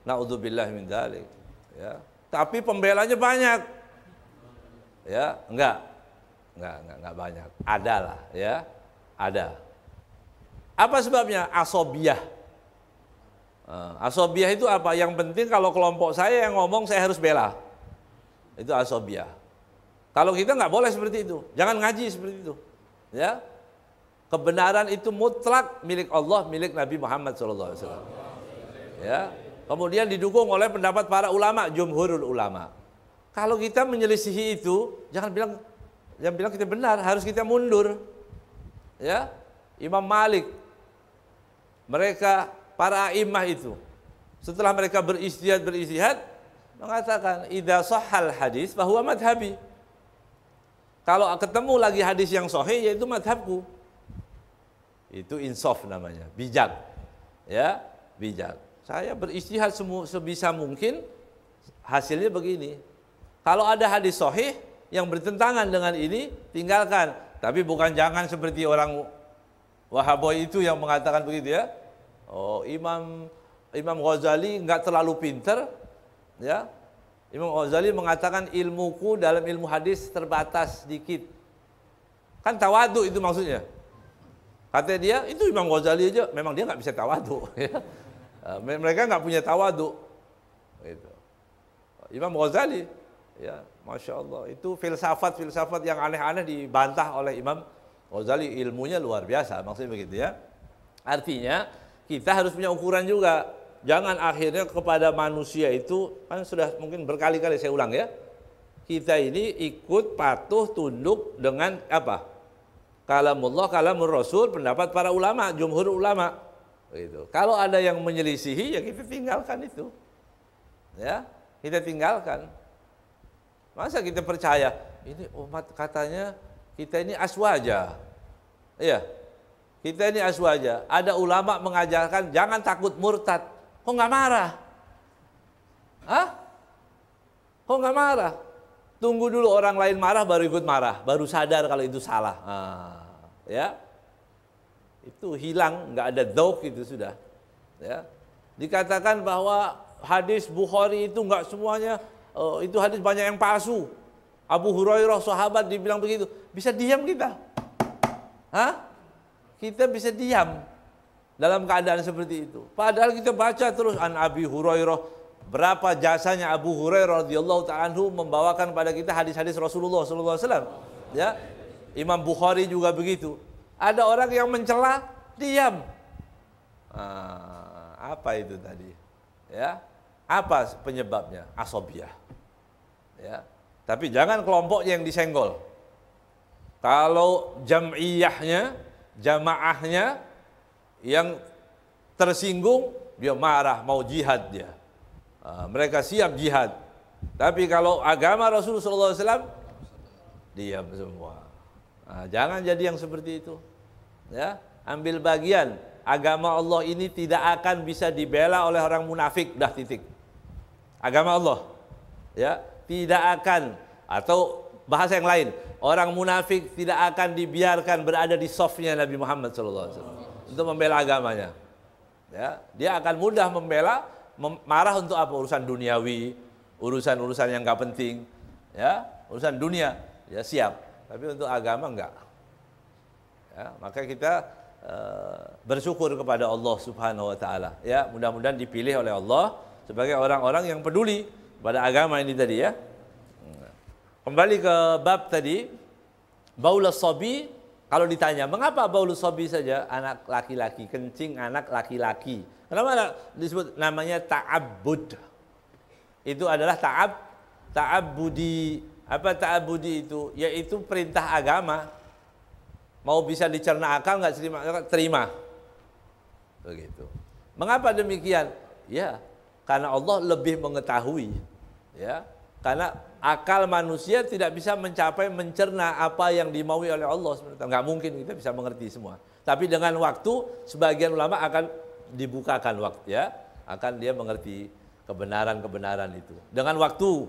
Speaker 1: Naudzubillah min dzalik, ya. Tapi pembelanya banyak, ya. Enggak banyak. Ada lah, ya, ada. Apa sebabnya? Asobiyah. Asobiyah itu apa? Yang penting kalau kelompok saya yang ngomong saya harus bela. Itu asobiyah. Kalau kita nggak boleh seperti itu, jangan ngaji seperti itu, ya. Kebenaran itu mutlak milik Allah, milik Nabi Muhammad SAW. Ya. Kemudian didukung oleh pendapat para ulama, jumhurul ulama. Kalau kita menyelisihi itu, jangan bilang kita benar, harus kita mundur. Ya. Imam Malik, mereka para a'immah itu, setelah mereka beristihad mengatakan idza shahhal hadis bahwa madhabi. Kalau ketemu lagi hadis yang sahih, yaitu madhabku. Itu insaf namanya, bijak. Ya, bijak. Saya beristihad sebisa mungkin, hasilnya begini. Kalau ada hadis sahih yang bertentangan dengan ini, tinggalkan. Tapi bukan jangan seperti orang Wahaboy itu yang mengatakan begitu ya. Oh, Imam Ghazali nggak terlalu pinter, ya. Imam Ghazali mengatakan ilmuku dalam ilmu hadis terbatas sedikit. Kan tawadu itu maksudnya. Kata dia, itu Imam Ghazali aja, memang dia nggak bisa tawadu. Mereka nggak punya tawadu. Gitu. Imam Ghazali, ya, Masya Allah, itu filsafat yang aneh-aneh dibantah oleh Imam Ghazali, ilmunya luar biasa, maksudnya begitu ya. Artinya, kita harus punya ukuran juga. Jangan akhirnya kepada manusia itu, kan sudah mungkin berkali-kali saya ulang ya, kita ini ikut patuh tunduk dengan apa? Kalamullah, kalamur Rasul, pendapat para ulama, jumhur ulama. Gitu. Kalau ada yang menyelisihi, ya kita tinggalkan itu. Ya, kita tinggalkan. Masa kita percaya, ini umat katanya kita ini aswaja. Iya, kita ini aswaja. Ada ulama mengajarkan jangan takut murtad. Kok nggak marah? Hah? Kok nggak marah? Tunggu dulu orang lain marah baru ikut marah, baru sadar kalau itu salah. Ya, itu hilang, nggak ada dzauk itu sudah. Ya, dikatakan bahwa hadis Bukhari itu nggak semuanya, itu hadis banyak yang palsu. Abu Hurairah sahabat dibilang begitu, bisa diam kita? Hah? Kita bisa diam dalam keadaan seperti itu. Padahal kita baca terus an Abi Hurairah, berapa jasanya Abu Hurairah radhiyallahu ta'ala anhu membawakan pada kita hadis-hadis Rasulullah sallallahu alaihi wasallam. Ya. Imam Bukhari juga begitu. Ada orang yang mencela, diam. Apa itu tadi? Ya. Apa penyebabnya? Asobiyah. Ya. Tapi jangan kelompoknya yang disenggol. Kalau jam'iyahnya, jamaahnya yang tersinggung, dia marah, mau jihad dia. Mereka siap jihad. Tapi kalau agama Rasulullah SAW, diam semua. Jangan jadi yang seperti itu. Ya, ambil bagian. Agama Allah ini tidak akan bisa dibela oleh orang munafik, dah titik. Agama Allah, ya, tidak akan, atau bahasa yang lain, orang munafik tidak akan dibiarkan berada di softnya Nabi Muhammad SAW untuk membela agamanya. Ya, dia akan mudah membela, marah untuk apa? Urusan duniawi, urusan-urusan yang nggak penting, ya, urusan dunia, ya siap. Tapi untuk agama enggak. Ya, maka kita bersyukur kepada Allah Subhanahu wa taala. Ya, mudah-mudahan dipilih oleh Allah sebagai orang-orang yang peduli pada agama ini tadi ya. Kembali ke bab tadi, baulus sobi, kalau ditanya mengapa baulus sobi saja, anak laki-laki, kencing anak laki-laki. Kenapa disebut namanya ta'abbud? Itu adalah ta'abbudi. Apa ta'abbudi itu? Yaitu perintah agama. Mau bisa dicerna akal nggak terima. Begitu. Mengapa demikian? Ya, karena Allah lebih mengetahui. Ya, karena akal manusia tidak bisa mencerna apa yang dimaui oleh Allah. Nggak mungkin kita bisa mengerti semua. Tapi dengan waktu, sebagian ulama akan dibukakan waktu, ya, akan dia mengerti kebenaran-kebenaran itu. Dengan waktu,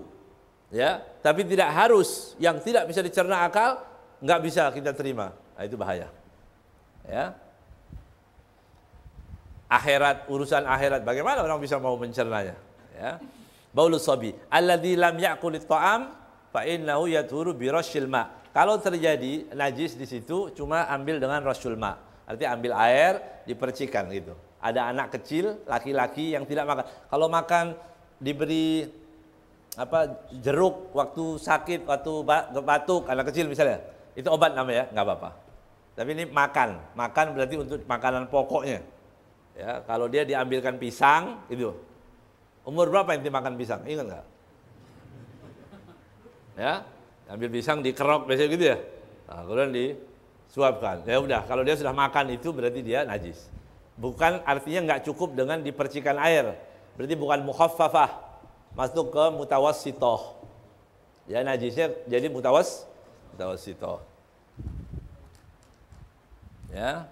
Speaker 1: ya. Tapi tidak harus yang tidak bisa dicerna akal nggak bisa kita terima. Nah, itu bahaya. Ya. Akhirat, urusan akhirat, bagaimana orang bisa mau mencernanya? Ya. Baulus sabi, alladzi lam ya'kulit ta'am fa innahu yadhuru bi rasyil ma. Kalau terjadi najis di situ cuma ambil dengan rasyul ma. Artinya ambil air, dipercikan gitu. Ada anak kecil laki-laki yang tidak makan. Kalau makan diberi jeruk waktu sakit, waktu batuk, anak kecil misalnya, itu obat namanya, nggak apa-apa. Tapi ini makan berarti untuk makanan pokoknya. Ya, kalau dia diambilkan pisang itu, umur berapa yang dimakan pisang? Ingat nggak? Ya, ambil pisang dikerok biasanya gitu ya. Nah, kemudian disuapkan. Ya udah, kalau dia sudah makan itu berarti dia najis. Bukan artinya nggak cukup dengan dipercikan air. Berarti bukan mukhaffafah, masuk ke mutawassithah. Ya, najisnya jadi mutawassithah. Ya.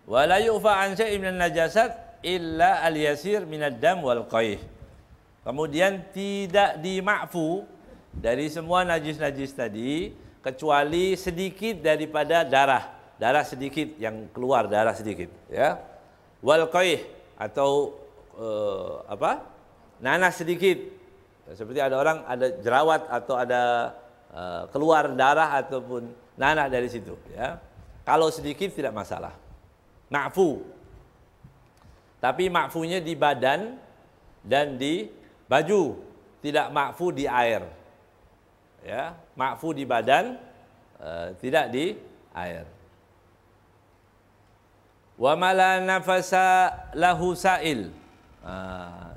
Speaker 1: Wala yu'fa an syai'in minan najasat illa al-yasir minad dam wal qaih. Kemudian tidak dima'fu dari semua najis-najis tadi kecuali sedikit daripada darah sedikit yang keluar, darah sedikit, ya. Wal qaih atau nanah sedikit. Seperti ada orang ada jerawat atau ada keluar darah ataupun nanah dari situ, ya. Kalau sedikit tidak masalah. Ma'fu. Tapi ma'funya di badan dan di baju, tidak ma'fu di air. Ya, ma'fu di badan, tidak di air. Wa mala nafasa lahu sa'il.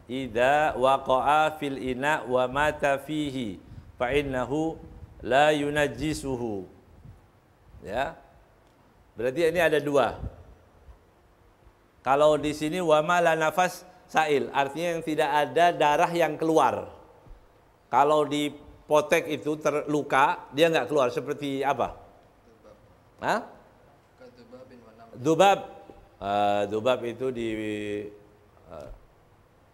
Speaker 1: Idza waqa'a fil ina wa mata fihi fa innahu la yunajjisuhu. Ya. Berarti ini ada dua. Kalau di sini wama la nafas sa'il, artinya yang tidak ada darah yang keluar. Kalau di potek itu terluka, dia nggak keluar. Seperti apa? Hah? Dubab. Dubab itu di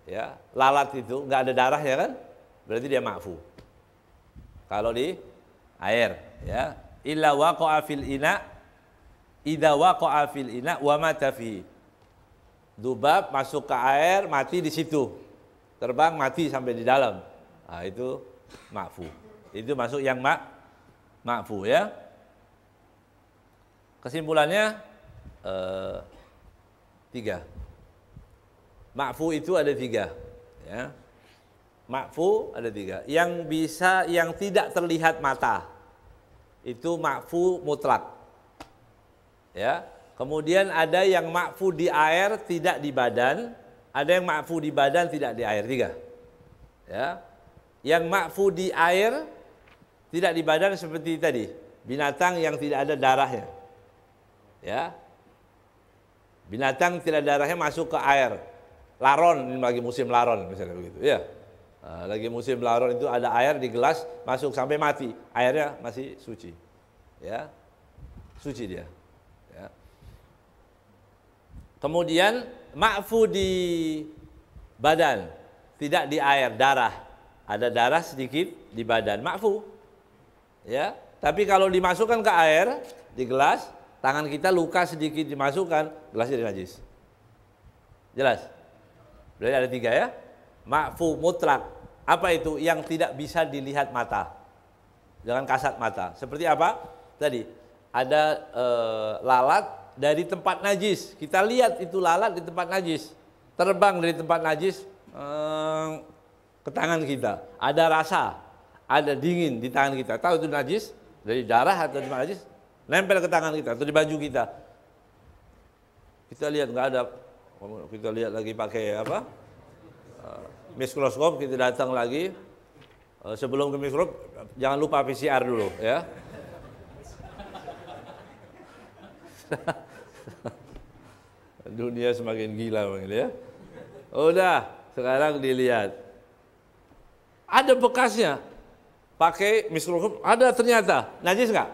Speaker 1: ya, lalat itu nggak ada darahnya kan? Berarti dia ma'fu. Kalau di air, ya. Illa waqa'a fil ina, idza waqa'a fil ina wa mata fihi. Dubab masuk ke air, mati di situ. Terbang, mati sampai di dalam. Nah, itu ma'fu. Itu masuk yang ma'fu, ya. Kesimpulannya 3. Ma'fu itu ada 3, ya. Ma'fu ada 3. Yang bisa, yang tidak terlihat mata, itu ma'fu mutlak, ya. Kemudian ada yang ma'fu di air, tidak di badan. Ada yang ma'fu di badan, tidak di air. 3. Ya. Yang ma'fu di air, tidak di badan seperti tadi. Binatang yang tidak ada darahnya. Ya. Binatang tidak ada darahnya masuk ke air. Laron, ini lagi musim laron misalnya begitu. Ya. Nah, lagi musim laron itu ada air di gelas, masuk sampai mati. Airnya masih suci. Ya. Suci dia. Kemudian ma'fu di badan, tidak di air, darah. Ada darah sedikit di badan, ma'fu. Ya, tapi kalau dimasukkan ke air di gelas, tangan kita luka sedikit dimasukkan, gelasnya jadi najis. Jelas? Berarti ada 3 ya. Ma'fu mutlak. Apa itu? Yang tidak bisa dilihat mata. Jangan kasat mata. Seperti apa? Tadi ada lalat dari tempat najis. Kita lihat itu lalat di tempat najis. Terbang dari tempat najis, ke tangan kita, ada rasa, ada dingin di tangan kita, tahu itu najis dari darah atau dari najis, nempel ke tangan kita atau di baju kita. Kita lihat nggak ada, kita lihat lagi pakai apa? Mikroskop, kita datang lagi. Sebelum ke mikroskop, jangan lupa PCR dulu, ya. Dunia semakin gila ya. Udah, sekarang dilihat. Ada bekasnya. Pakai mikroskop, ada ternyata. Najis nggak?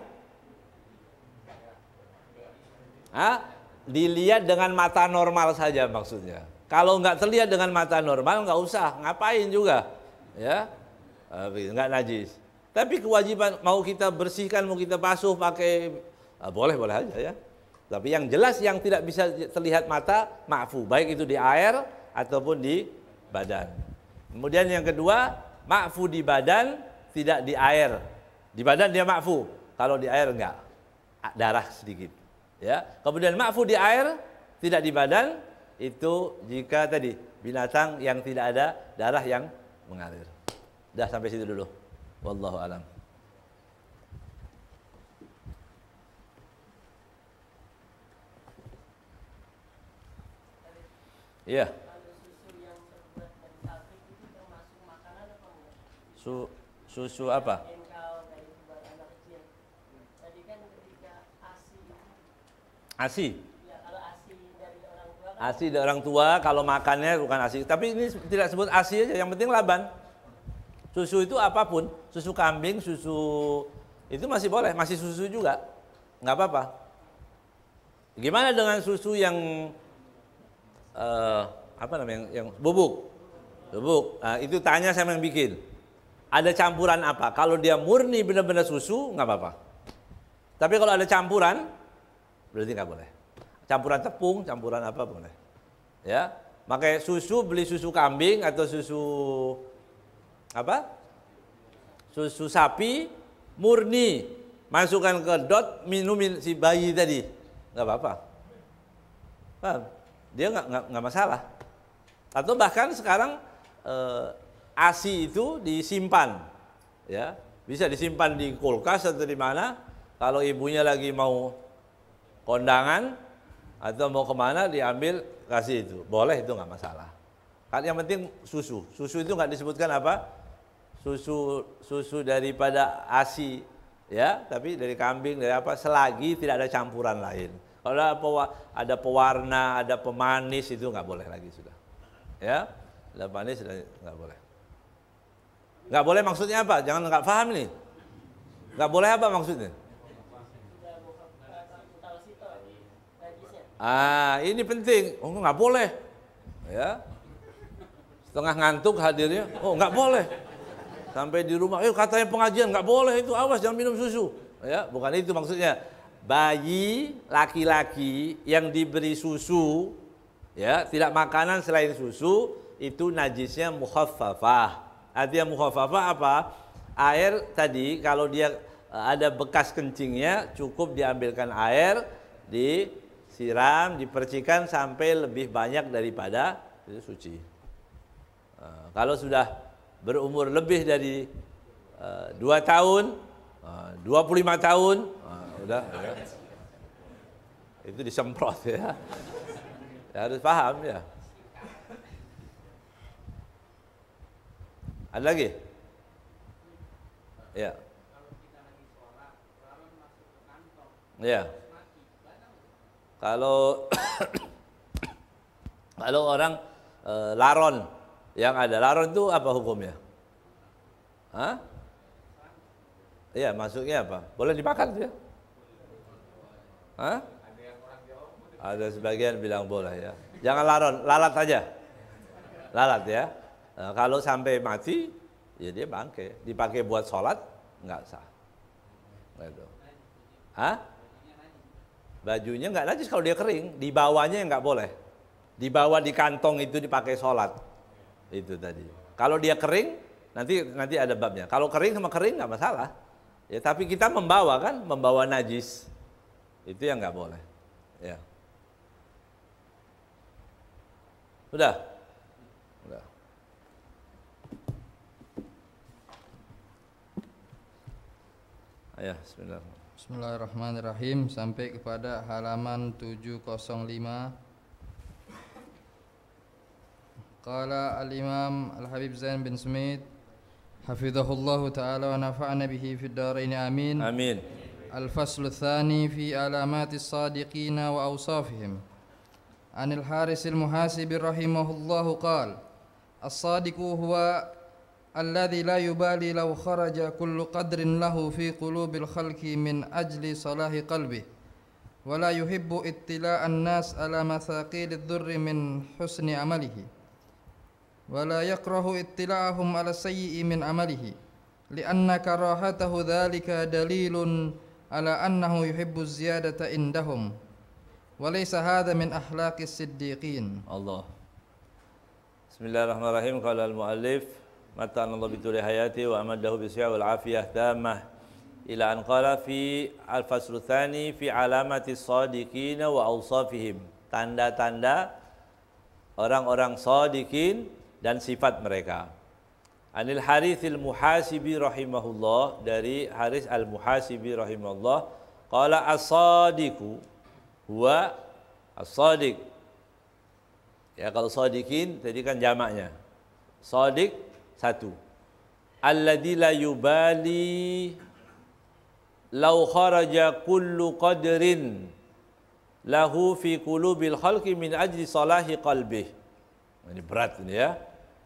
Speaker 1: Dilihat dengan mata normal saja maksudnya. Kalau nggak terlihat dengan mata normal, nggak usah, ngapain juga, ya, nggak najis. Tapi kewajiban mau kita bersihkan, mau kita basuh pakai, boleh aja ya. Tapi yang jelas yang tidak bisa terlihat mata, ma'fu, baik itu di air ataupun di badan. Kemudian yang kedua, ma'fu di badan, tidak di air. Di badan dia ma'fu, kalau di air enggak, darah sedikit. Ya. Kemudian ma'fu di air, tidak di badan, itu jika tadi binatang yang tidak ada darah yang mengalir. Dah sampai situ dulu. Wallahu alam. Iya. Susu apa? ASI. ASI dari orang tua, kalau makannya bukan ASI. Tapi ini tidak sebut ASI aja, yang penting laban. Susu itu apapun, susu kambing, susu itu masih boleh, masih susu juga, nggak apa-apa. Gimana dengan susu yang apa namanya, yang bubuk? Bubuk. Nah, itu tanya saya yang bikin. Ada campuran apa? Kalau dia murni benar-benar susu, nggak apa-apa. Tapi kalau ada campuran, berarti nggak boleh. Campuran tepung, campuran apa boleh. Ya, pakai susu, beli susu kambing atau susu apa? Susu sapi murni, masukkan ke dot, minumin si bayi tadi, nggak apa-apa. Paham? Dia nggak masalah. Atau bahkan sekarang ASI itu disimpan, ya, bisa disimpan di kulkas atau di mana. Kalau ibunya lagi mau kondangan atau mau kemana, diambil kasih itu, boleh, itu nggak masalah. Kan yang penting susu itu nggak disebutkan apa, susu daripada ASI, ya, tapi dari kambing, dari apa, selagi tidak ada campuran lain. Kalau ada pewarna, ada pemanis, itu nggak boleh lagi sudah, ya, ada pemanis sudah nggak boleh. Nggak boleh maksudnya apa? Jangan nggak paham nih. Nggak boleh apa maksudnya? Ini penting. Oh, nggak boleh, ya. Setengah ngantuk hadirnya. Oh, nggak boleh. Sampai di rumah, katanya pengajian nggak boleh itu, awas jangan minum susu. Ya, bukan itu maksudnya. Bayi laki-laki yang diberi susu, ya, tidak makanan selain susu, itu najisnya mukhaffafah. Artinya mukhaffafah apa? Air tadi kalau dia ada bekas kencingnya, cukup diambilkan air, disiram, dipercikan sampai lebih banyak daripada itu suci. Kalau sudah berumur lebih dari 2 tahun, 25 tahun, udah. Itu disemprot, ya. Harus paham, ya. Ada lagi? Ya. Ya. Kalau kalau orang laron yang ada, laron itu apa hukumnya? Hah? Iya, masuknya apa? Boleh dimakan ya? Hah? Ada sebagian bilang boleh, ya. Jangan laron, lalat aja. Lalat, ya. Nah, kalau sampai mati, ya dia bangkai. Dipakai buat sholat, nggak sah. Gitu. Hah? Bajunya nggak najis kalau dia kering. Dibawanya nggak boleh. Dibawa di kantong itu dipakai sholat. Itu tadi. Kalau dia kering, nanti ada babnya. Kalau kering sama kering nggak masalah. Ya, tapi kita membawa kan, membawa najis. Itu yang nggak boleh. Ya. Sudah? Sudah. Ya, bismillah.
Speaker 2: Bismillahirrahmanirrahim sampai kepada halaman 705. Qala al-Imam Al-Habib Zain bin Sumit hafizahullahu ta'ala wa nafa'ana bihi fid dharain amin.
Speaker 1: Amin.
Speaker 2: Al-faslu tsani fi alamatis sadiqina wa awsafihim. Anil Harisil Muhasibi rahimahullahu qala as-sadiqu huwa alladhi la yubali law kharaja kullu qadrin lahu fi qulubil khalqi min ajli salahi qalbih wa la yuhibbu ittila'an nas ala mathaqilid dhurri min husni amalihi wa la yakrahu ittila'ahum ala sayyi'i min amalihi li'anna karahatahu dhalika dalilun ala annahu yuhibbu ziyadata indahum wa laysa hadha min akhlaqis siddiqin.
Speaker 1: Allah. Bismillahirrahmanirrahim. Qala al-muallif mata'ana Allah bituli hayati wa amadahu bisya wal afiyah tamah ila an qala fi al-faslu tsani fi alamati shadiqin wa awsafihim. Tanda-tanda orang-orang shadiqin dan sifat mereka. Anil Harithil Muhasibi rahimahullah, dari Harith al-Muhasibi rahimahullah, qala as-sadiqu huwa as-sadiq. Ya, kalau shadiqin tadi kan jamaknya. Shadiq satu. Alladzi la yubali law kharaja kullu qadrin lahu fi qulubil khalqi min ajli salahi qalbih. Ini berat ini ya.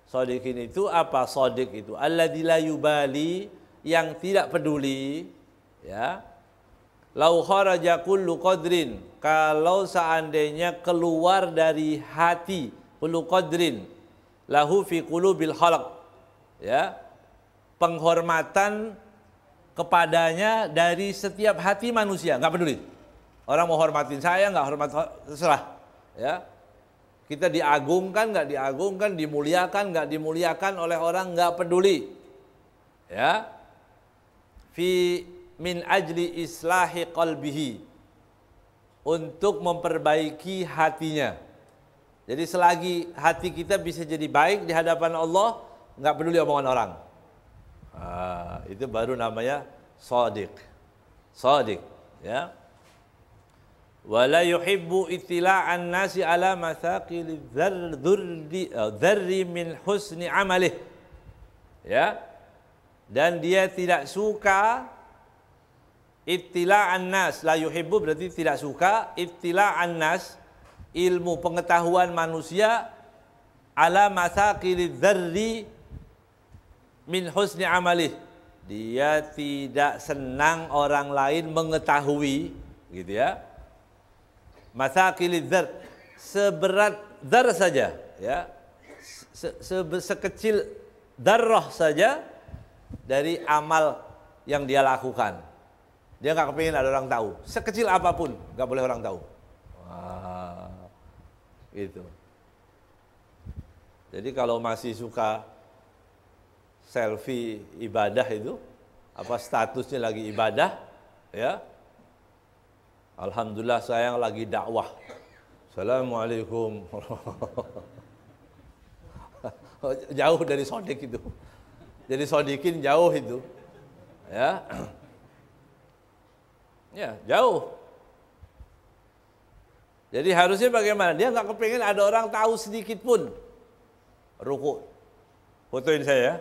Speaker 1: Shadiqin itu apa? Shadiq itu alladzi la yubali, yang tidak peduli, ya. Lau kharaja kullu qadrin, kalau seandainya keluar dari hati, kullu qadrin lahu fi qulubil khalq, ya, penghormatan kepadanya dari setiap hati manusia, nggak peduli. Orang mau hormatin saya, nggak hormat, terserah, ya. Kita diagungkan, nggak diagungkan, dimuliakan, nggak dimuliakan oleh orang, nggak peduli. Ya, fi min ajli islahi qalbihi, untuk memperbaiki hatinya. Jadi selagi hati kita bisa jadi baik di hadapan Allah, nggak peduli omongan orang. Itu baru namanya shadiq. Shadiq, ya. Wala yuhibbu ittila'an nasi ala mathaqil dzarri min husni amalih, ya. Dan dia tidak suka ittila'an nas, la yuhibbu berarti tidak suka, ittila'an nas, ilmu pengetahuan manusia, ala mathaqil dzarri min husni amalih, dia tidak senang orang lain mengetahui, gitu ya. Mathaqil dzar, seberat dzar saja, ya, sekecil darrah saja dari amal yang dia lakukan, dia nggak kepingin ada orang tahu, sekecil apapun nggak boleh orang tahu. Gitu. Jadi kalau masih suka selfie ibadah itu, apa statusnya lagi ibadah, ya. Alhamdulillah saya lagi dakwah. Assalamualaikum. Jauh dari shadiq itu. Jadi shadiqin jauh itu. Ya. Ya, jauh. Jadi harusnya bagaimana? Dia nggak kepingin ada orang tahu sedikit pun. Ruku. Fotoin saya ya.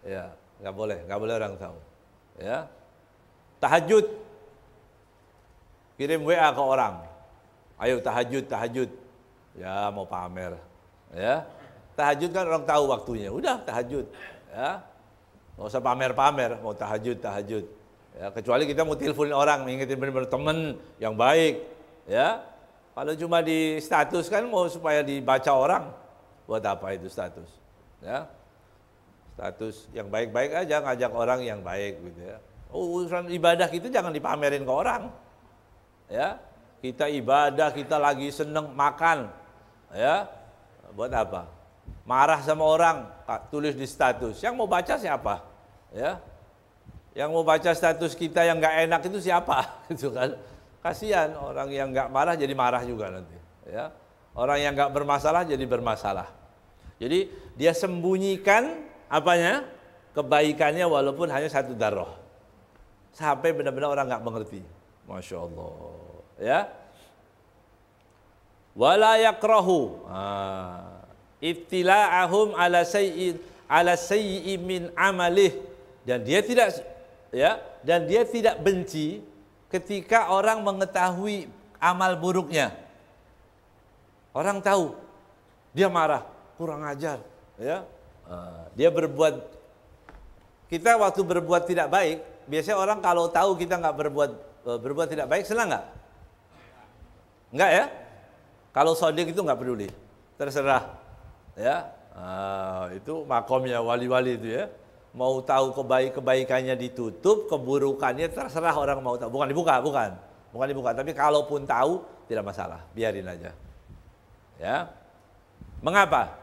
Speaker 1: Ya, nggak boleh orang tahu. Ya, tahajud, kirim WA ke orang, ayo tahajud, ya mau pamer, ya, tahajud kan orang tahu waktunya, udah tahajud, ya, nggak usah pamer, mau tahajud, ya, kecuali kita mau teleponin orang, mengingetin benar-benar teman yang baik, ya, kalau cuma di status kan mau supaya dibaca orang, buat apa itu status, ya. Status yang baik-baik aja, ngajak orang yang baik gitu ya. Urusan ibadah kita jangan dipamerin ke orang. Ya. Kita ibadah, kita lagi seneng makan. Ya. Buat apa? Marah sama orang, tulis di status. Yang mau baca siapa? Ya. Yang mau baca status kita yang nggak enak itu siapa? Gitu kan. Kasihan orang yang nggak marah jadi marah juga nanti. Ya. Orang yang nggak bermasalah jadi bermasalah. Jadi dia sembunyikan apanya? kebaikannya walaupun hanya 1 darah. Sampai benar-benar orang nggak mengerti. Masya Allah. Ya. Wala yakrahu ibtila'ahum ala sayyi min amalih, dan dia tidak benci ketika orang mengetahui amal buruknya. Orang tahu, dia marah, kurang ajar, ya. Dia berbuat, kita waktu berbuat tidak baik, biasanya orang kalau tahu kita nggak berbuat tidak baik, senang nggak? Enggak ya? Kalau sodik itu nggak peduli, terserah, ya. Itu makomnya wali-wali itu ya. Mau tahu kebaikannya ditutup, keburukannya terserah orang mau tahu. Bukan dibuka. Tapi kalaupun tahu tidak masalah, biarin aja. Ya. Mengapa?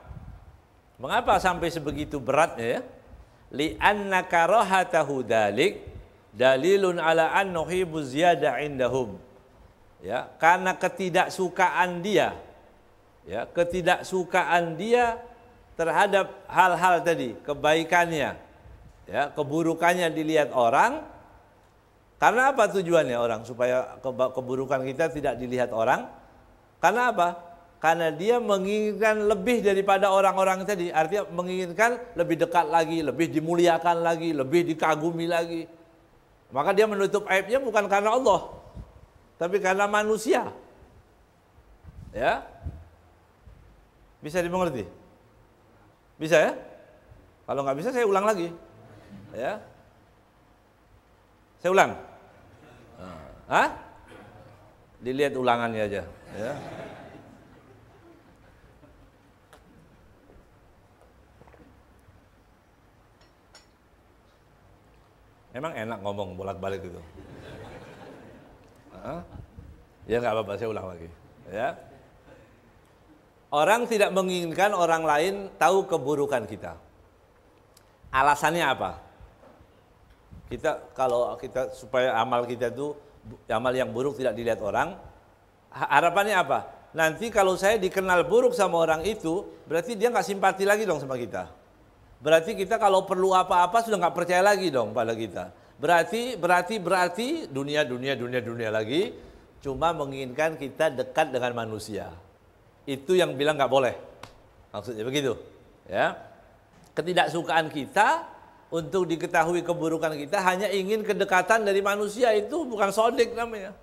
Speaker 1: Mengapa sampai sebegitu beratnya ya? Li'anna karahatahu dalik dalilun ala annahu ziyada indahum. Ya, karena ketidaksukaan dia, ya, ketidaksukaan dia terhadap hal-hal tadi, kebaikannya, ya, keburukannya dilihat orang. Karena apa tujuannya orang? Supaya keburukan kita tidak dilihat orang. Karena apa? Karena dia menginginkan lebih daripada orang-orang tadi. Artinya menginginkan lebih dekat lagi, lebih dimuliakan lagi, lebih dikagumi lagi. Maka dia menutup aibnya bukan karena Allah, tapi karena manusia. Ya. Bisa dimengerti? Bisa ya? Kalau nggak bisa saya ulang lagi. Ya. Saya ulang. Hah? Dilihat ulangannya aja, ya. Emang enak ngomong bolak-balik itu. Ya nggak apa-apa, saya ulang lagi. Ya. Orang tidak menginginkan orang lain tahu keburukan kita. Alasannya apa? Kalau kita supaya amal kita itu amal yang buruk tidak dilihat orang, harapannya apa? Nanti kalau saya dikenal buruk sama orang itu, berarti dia nggak simpati lagi dong sama kita. Berarti kita kalau perlu apa-apa sudah nggak percaya lagi dong pada kita. Berarti dunia lagi cuma menginginkan kita dekat dengan manusia. Itu yang bilang nggak boleh. Maksudnya begitu, ya. Ketidaksukaan kita untuk diketahui keburukan kita hanya ingin kedekatan dari manusia, itu bukan sodik namanya.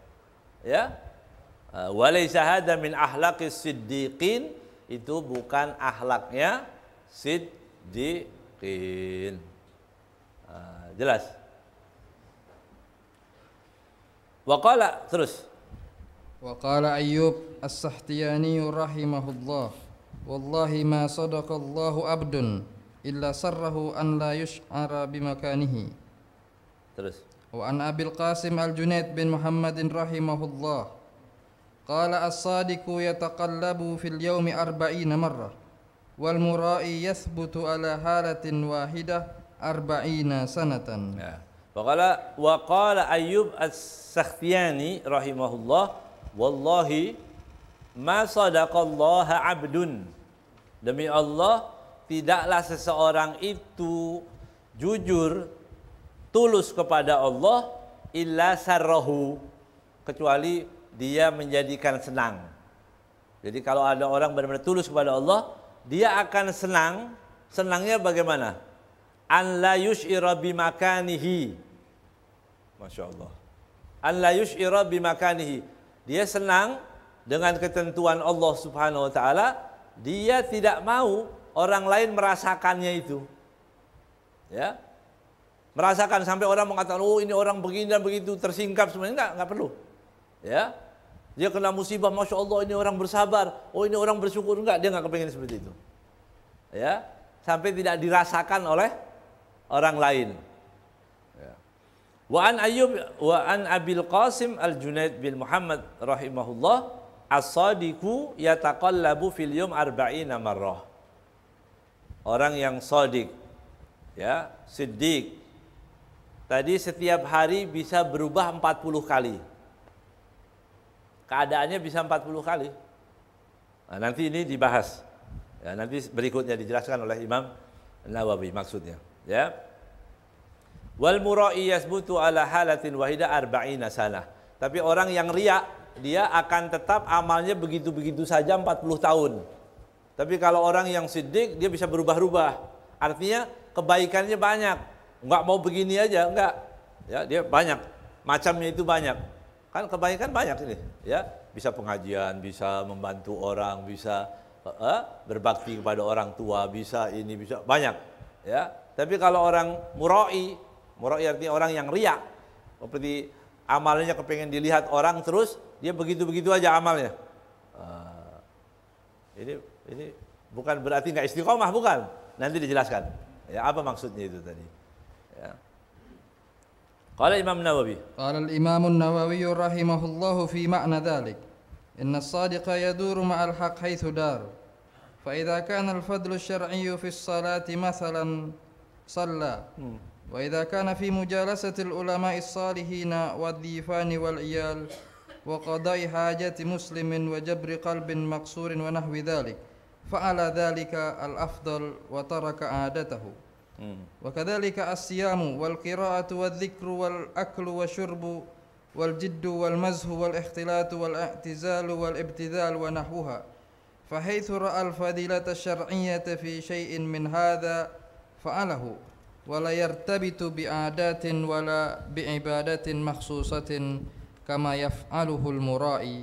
Speaker 1: Ya. Walaysa hadza min akhlaqis siddiqin, itu bukan akhlaknya siddiqin. Jelas. Waqala terus.
Speaker 2: Waqala Ayyub As-Sakhtiyani rahimahullah, wallahi ma sadaqallahu abdun illa sarrahu an la yush'ara bimakanihi.
Speaker 1: Terus.
Speaker 2: Wa an Abil Qasim Al-Junaid bin Muhammadin rahimahullah, qala as-sadiqu yataqallabu fil yawmi 40 marrah wal mura'i yathbutu ala halatin wahidah 40 sanatan.
Speaker 1: Ya. Waqala Ayyub As-Sakhtiyani rahimahullah, wallahi ma sadaqallaha abdun, demi Allah tidaklah seseorang itu jujur tulus kepada Allah illa sarrahu, kecuali dia menjadikan senang. Jadi kalau ada orang benar-benar tulus kepada Allah, dia akan senang. Senangnya bagaimana? An la yush'ira bimakanihi. Masya Allah. An la yush'ira bimakanihi. Dia senang dengan ketentuan Allah Subhanahu wa taala, dia tidak mau orang lain merasakannya itu. Ya. Merasakan sampai orang mengatakan, "Oh, ini orang begini dan begitu," tersingkap semuanya. Enggak perlu. Ya. Dia kena musibah, Masya Allah, ini orang bersabar. Oh, ini orang bersyukur. Enggak, dia enggak kepingin seperti itu. Ya. Sampai tidak dirasakan oleh orang lain. Ya. Wa an Abil Qasim Al-Junaid bin Muhammad rahimahullah, as-sadiqu yataqallabu fil yawm 40 marrah. Orang yang shadiq, ya, siddiq, tadi setiap hari bisa berubah 40 kali. Keadaannya bisa 40 kali. Nah, nanti ini dibahas. Ya, nanti berikutnya dijelaskan oleh Imam Nawawi maksudnya. Ya. Wal mura'i yasbutu ala halatin wahida arba'ina sanah. Tapi orang yang riya, dia akan tetap amalnya begitu-begitu saja 40 tahun. Tapi kalau orang yang siddiq, dia bisa berubah-ubah. Artinya kebaikannya banyak. Enggak mau begini aja, enggak. Ya, dia banyak. Macamnya itu banyak. Kan kebaikan banyak ini, ya. Bisa pengajian, bisa membantu orang, bisa berbakti kepada orang tua, bisa ini, bisa banyak, ya. Tapi kalau orang mura'i artinya orang yang riya, seperti amalnya kepengen dilihat orang terus, dia begitu-begitu aja amalnya. Ini bukan berarti nggak istiqomah, bukan. Nanti dijelaskan. Ya, apa maksudnya itu tadi? Ya. Qala Imam Nawawi.
Speaker 2: Qala al-Imam an-Nawawi rahimahullahu fi ma'na dhalik. إن الصادق يدور مع الحق حيث دار فإذا كان الفضل الشرعي في الصلاة مثلا صلى وإذا كان في مجالسة العلماء الصالحين والضيفان والعيال وقضاء حاجة مسلم وجبر قلب مقصور ونحو ذلك فعلى ذلك الأفضل وترك عادته وكذلك الصيام والقراءة والذكر والأكل والشرب والجد والمزح والاختلاط والاعتزال والابتذال ونحوها فحيث رأى الفضيلة الشرعية في شيء من هذا فعله ولا يرتبط بعادات ولا بعبادة مخصوصة كما يفعله المرائي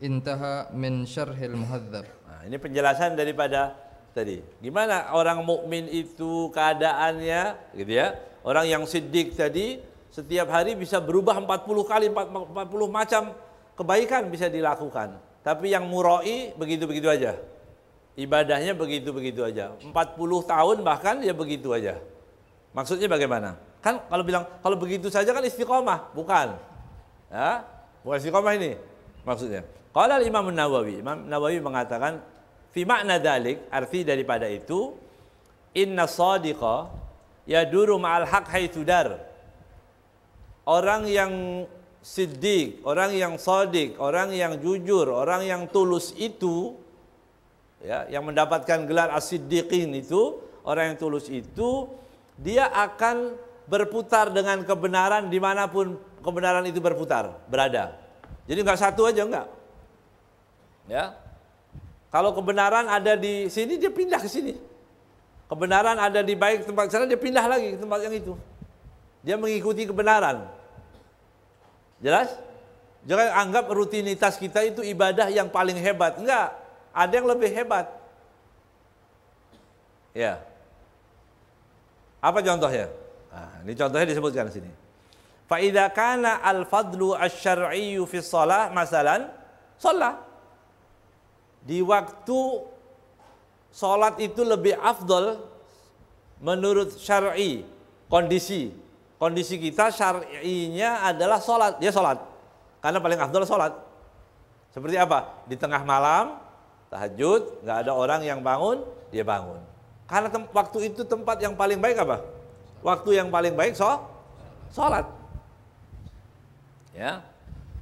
Speaker 2: انتهى من شرح المهذب.
Speaker 1: Nah, ini penjelasan daripada tadi. Gimana orang mukmin itu keadaannya, gitu ya? Orang yang siddiq tadi setiap hari bisa berubah 40 kali, 40 macam kebaikan bisa dilakukan. Tapi yang mura'i begitu-begitu aja. Ibadahnya begitu-begitu aja. 40 tahun bahkan ya begitu aja. Maksudnya bagaimana? Kan kalau bilang kalau begitu saja kan istiqomah, bukan. Ya, bukan istiqomah ini maksudnya. Qala Imam Nawawi, Imam Nawawi mengatakan fi makna dzalik, arti daripada itu inna shadiqa yaduru ma'al haq haitsu dar. Orang yang siddiq, orang yang shadiq, orang yang jujur, orang yang tulus itu, ya, yang mendapatkan gelar as-siddiqin itu, orang yang tulus itu, dia akan berputar dengan kebenaran dimanapun kebenaran itu berada. Jadi nggak satu aja, enggak. Ya, kalau kebenaran ada di sini, dia pindah ke sini. Kebenaran ada di baik tempat sana, dia pindah lagi ke tempat yang itu. Dia mengikuti kebenaran. Jelas? Jangan anggap rutinitas kita itu ibadah yang paling hebat. Enggak, ada yang lebih hebat. Ya. Apa contohnya? Nah, ini contohnya disebutkan di sini. Fa idza kana al-fadlu asy-syar'iyyu fi shalah masalan, shalah. Di waktu salat itu lebih afdal menurut syar'i, kondisi kita syar'inya adalah sholat, dia sholat. Karena paling afdal sholat. Seperti apa? Di tengah malam, tahajud, nggak ada orang yang bangun, dia bangun. Karena waktu itu tempat yang paling baik apa? Waktu yang paling baik sholat. Ya.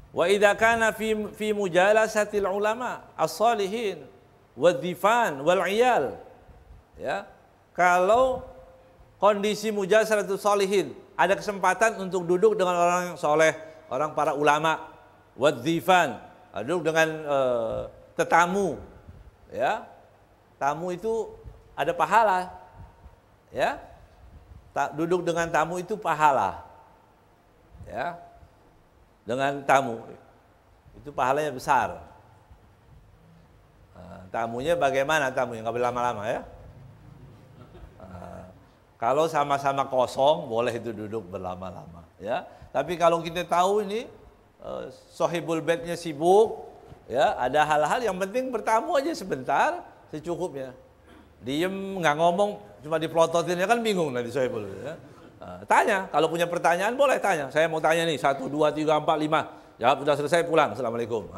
Speaker 1: Wa idza kana fi mujalasatil ulama as-salihin wadh-dhifan wal 'iyal. Ya. Kalau kondisi mujalasatul shalihin, ada kesempatan untuk duduk dengan orang yang soleh, orang para ulama, wadzifan, duduk dengan tetamu, ya, tamu itu ada pahala, ya, duduk dengan tamu itu pahala, ya, dengan tamu itu pahalanya besar. Tamunya bagaimana tamunya? Nggak boleh lama-lama, ya. Kalau sama-sama kosong, boleh itu duduk berlama-lama, ya. Tapi kalau kita tahu ini sohibul bednya sibuk, ya, ada hal-hal yang penting bertamu aja sebentar, secukupnya. Diem nggak ngomong, cuma dipelototin, ya kan bingung nanti sohibul. Ya. Tanya, kalau punya pertanyaan boleh tanya. Saya mau tanya nih 1, 2, 3, 4, 5. Jawab sudah selesai pulang. Assalamualaikum.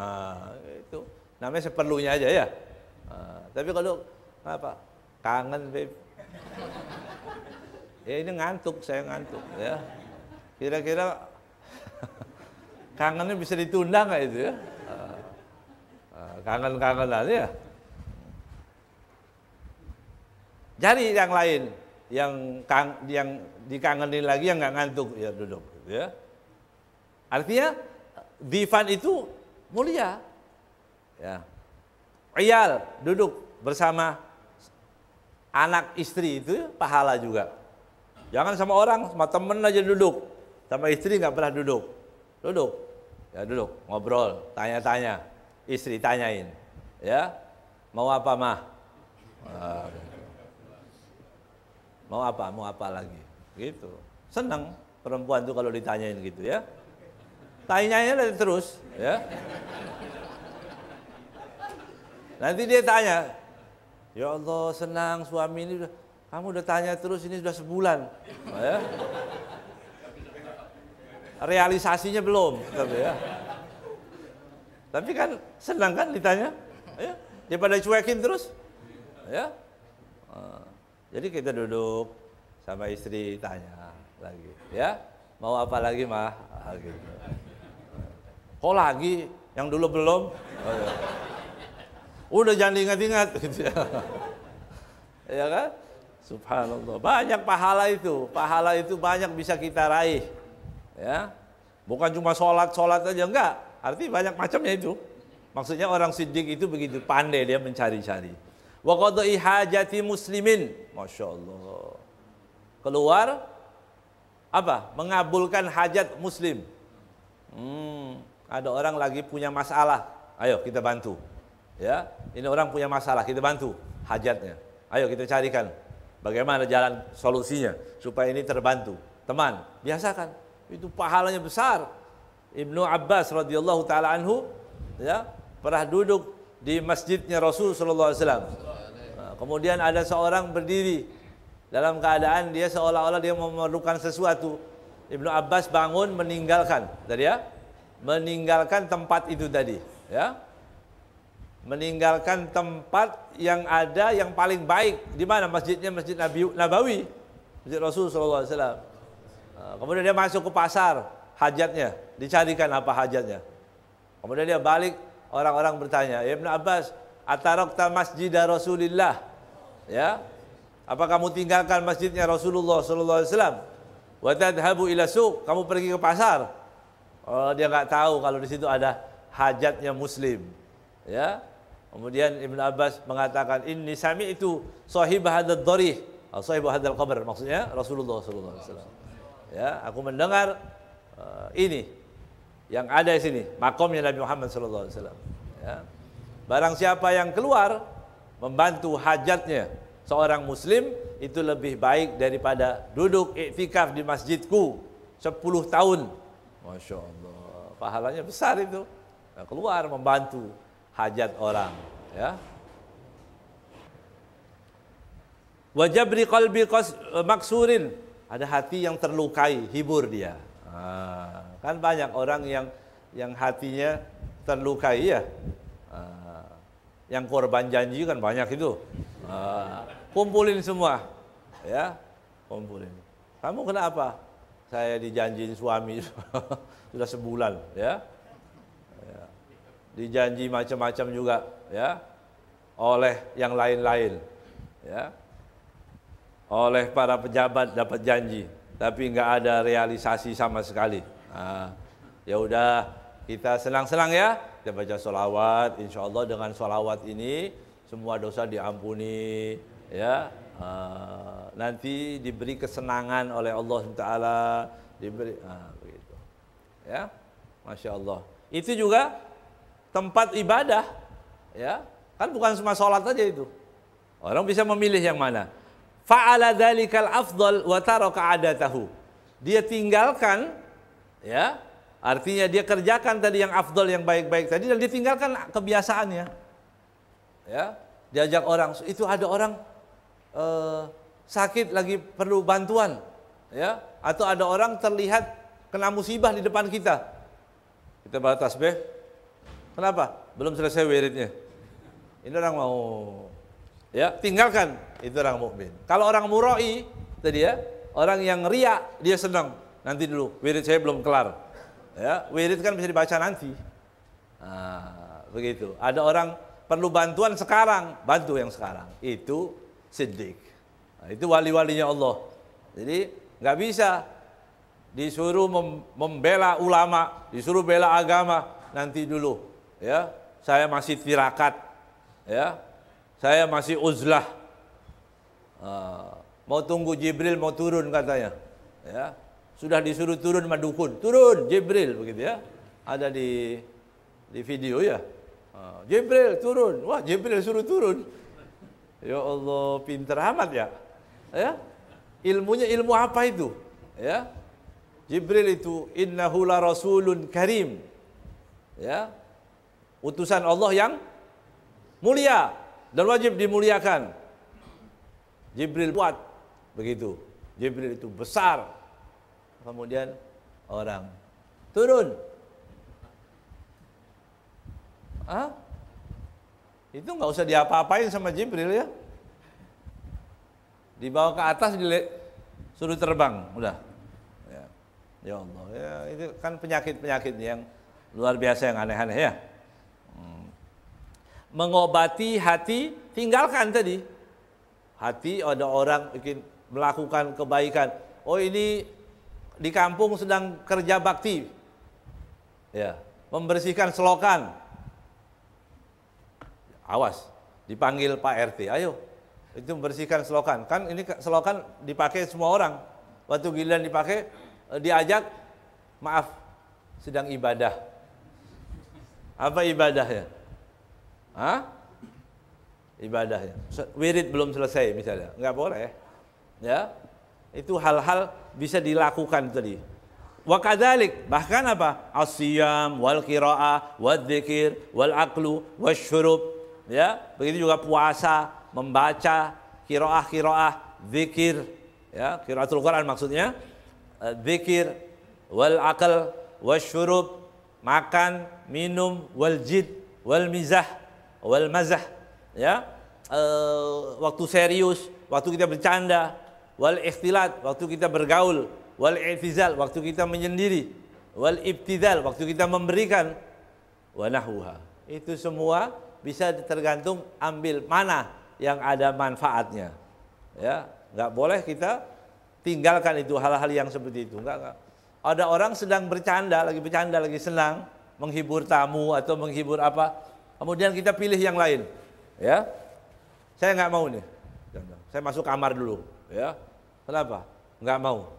Speaker 1: Itu namanya seperlunya aja, ya. Tapi kalau apa? Kangen, babe. Ya ini ngantuk, saya ngantuk, ya. Kira-kira kangennya bisa ditunda nggak itu, ya? Kangen-kangenan, ya. Cari yang lain. yang dikangenin lagi yang nggak ngantuk, ya duduk, ya. Artinya dhifan itu mulia, ya. Iyal, duduk bersama anak istri itu pahala juga. Jangan sama orang, sama temen aja duduk, sama istri nggak pernah duduk. Duduk, ya duduk, ngobrol, tanya-tanya, istri tanyain, ya, mau apa mah? Mau apa lagi? Gitu. Senang perempuan tuh kalau ditanyain gitu, ya. Tanyain terus, ya. Nanti dia tanya, ya Allah senang suami ini, kamu udah tanya terus ini sudah sebulan, ya. Realisasinya belum, tapi ya. Tapi kan senang kan ditanya, ya. Daripada cuekin terus, ya. Jadi kita duduk sama istri tanya lagi, ya. Mau apa lagi mah? Gitu. Kok lagi? Yang dulu belum? Oh, ya. Udah jangan diingat-ingat gitu ya. Ya kan? Subhanallah. Banyak pahala itu banyak bisa kita raih. Ya. Bukan cuma sholat aja, enggak. Artinya banyak macamnya itu. Maksudnya orang siddiq itu begitu pandai dia mencari-cari. Wa qadai hajati muslimin. Masya Allah. Keluar apa? Mengabulkan hajat muslim. Ada orang lagi punya masalah. Ayo kita bantu. Ya, ini orang punya masalah, kita bantu hajatnya. Ayo kita carikan bagaimana jalan solusinya supaya ini terbantu. Teman, biasakan. Itu pahalanya besar. Ibnu Abbas radhiyallahu taala anhu, ya, pernah duduk di masjidnya Rasul sallallahu alaihi wasallam. Kemudian ada seorang berdiri dalam keadaan dia seolah-olah dia memerlukan sesuatu. Ibnu Abbas bangun meninggalkan tempat itu tadi, ya. Meninggalkan tempat yang ada yang paling baik di mana masjidnya, Masjid Nabawi, Masjid Rasul sallallahu alaihi wasallam. Kemudian dia masuk ke pasar, hajatnya, dicarikan apa hajatnya. Kemudian dia balik, orang-orang bertanya, "Ya Ibnu Abbas, atarakta masjid Rasulillah?" Ya. Apa kamu tinggalkan masjidnya Rasulullah sallallahu alaihi wasallam? Wa tadhhabu ila suq, kamu pergi ke pasar. Oh, dia enggak tahu kalau di situ ada hajatnya muslim. Ya. Kemudian Ibnu Abbas mengatakan, "Inni sami'tu sahib hadzal dharih," atau sahib hadzal qabr, maksudnya Rasulullah sallallahu alaihi wasallam. Ya, aku mendengar ini yang ada di sini, makamnya Nabi Muhammad sallallahu alaihi wasallam. Ya. Barang siapa yang keluar membantu hajatnya seorang muslim itu lebih baik daripada duduk iktikaf di masjidku 10 tahun. Masya Allah, pahalanya besar itu. Nah, keluar membantu hajat orang, ya. Wajabri qalbi maksurin, ada hati yang terlukai, hibur dia. Kan banyak orang yang hatinya terlukai, ya. Yang korban janji kan banyak itu. Kumpulin semua, ya, kumpulin. Kamu kenapa? Saya dijanjiin suami sudah sebulan, ya. Dijanji macam-macam juga, ya, oleh yang lain-lain, ya, oleh para pejabat dapat janji, tapi nggak ada realisasi sama sekali. Ya udah, kita senang-senang ya, kita baca sholawat, insya Allah dengan sholawat ini semua dosa diampuni, ya, nanti diberi kesenangan oleh Allah SWT, diberi, begitu, ya, Masya Allah. Itu juga tempat ibadah, ya, kan bukan cuma sholat aja itu. Orang bisa memilih yang mana. Fa'ala dzalikal afdal wa taraka 'adatahu. Dia tinggalkan, ya, artinya dia kerjakan tadi yang afdal, yang baik-baik tadi, dan ditinggalkan kebiasaannya. Ya, diajak orang, itu ada orang sakit lagi perlu bantuan, ya, atau ada orang terlihat kena musibah di depan kita. Kita bawa tasbih. Kenapa? Belum selesai wiridnya. Ini orang mau, ya, tinggalkan, itu orang mukmin. Kalau orang mura'i tadi, ya, orang yang riya, dia senang. Nanti dulu, wirid saya belum kelar. Ya, wirid kan bisa dibaca nanti. Begitu. Ada orang perlu bantuan sekarang, bantu yang sekarang. Itu siddiq. Nah, itu wali-walinya Allah. Jadi nggak bisa disuruh membela ulama, disuruh bela agama nanti dulu. Ya, saya masih tirakat, ya, saya masih uzlah. Mau tunggu Jibril mau turun katanya. Ya, sudah disuruh turun madukun, turun Jibril begitu ya. Ada di video ya. Jibril turun, wah Jibril suruh turun. Ya Allah, pinter amat ya. Ya, ilmunya ilmu apa itu? Ya, Jibril itu innahu la rasulun karim. Ya, utusan Allah yang mulia dan wajib dimuliakan. Jibril kuat begitu. Jibril itu besar. Kemudian orang turun. Itu nggak usah diapa-apain sama Jibril ya. Dibawa ke atas, suruh terbang, udah. Ya Allah, ya, itu kan penyakit-penyakit yang luar biasa, yang aneh-aneh ya. Mengobati hati, tinggalkan tadi. Hati ada orang bikin melakukan kebaikan. Oh ini di kampung sedang kerja bakti. Ya, membersihkan selokan. Awas, dipanggil Pak RT, ayo, itu membersihkan selokan. Kan ini selokan dipakai semua orang. Waktu giliran dipakai, diajak, maaf, sedang ibadah. Apa ibadahnya? Ibadahnya. Wirid belum selesai misalnya, nggak boleh. Ya, itu hal-hal bisa dilakukan tadi. Wa kadzalik, bahkan apa? As-siyam wal qiraah wal dzikir wal aqlu wasyurub. Ya, begitu juga puasa, membaca, qiraah, zikir, ya, qiraatul Quran maksudnya, zikir, wal aql, wasyurub, makan, minum, wal jid, wal mizah, wal mazah, ya, waktu serius, waktu kita bercanda, wal ikhtilat, waktu kita bergaul, wal i'tizal, waktu kita menyendiri, wal ibtidal, waktu kita memberikan, wa nahwuha. Itu semua bisa tergantung ambil mana yang ada manfaatnya. Ya, nggak boleh kita tinggalkan itu hal-hal yang seperti itu. Enggak. Ada orang sedang bercanda, lagi senang, menghibur tamu atau menghibur apa, kemudian kita pilih yang lain. Ya, saya nggak mau nih. Saya masuk kamar dulu. Ya, kenapa? Nggak mau.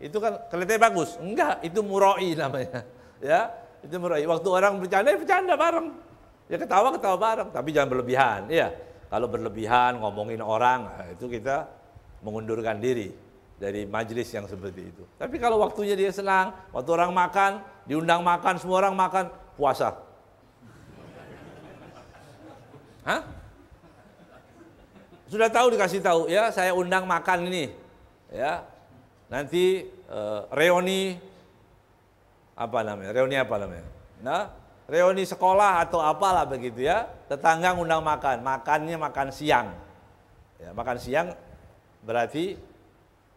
Speaker 1: Itu kan kelihatannya bagus. Enggak, itu muroi namanya. Ya, itu muroi. Waktu orang bercanda bareng. Ya ketawa bareng, tapi jangan berlebihan. Iya, kalau berlebihan ngomongin orang, itu kita mengundurkan diri dari majelis yang seperti itu. Tapi kalau waktunya dia senang, waktu orang makan, diundang makan, semua orang makan, puasa. Sudah tahu, dikasih tahu, ya saya undang makan ini, ya nanti reuni apa namanya? Nah, reuni sekolah atau apalah begitu ya, tetangga ngundang makan, makannya makan siang. Ya, makan siang berarti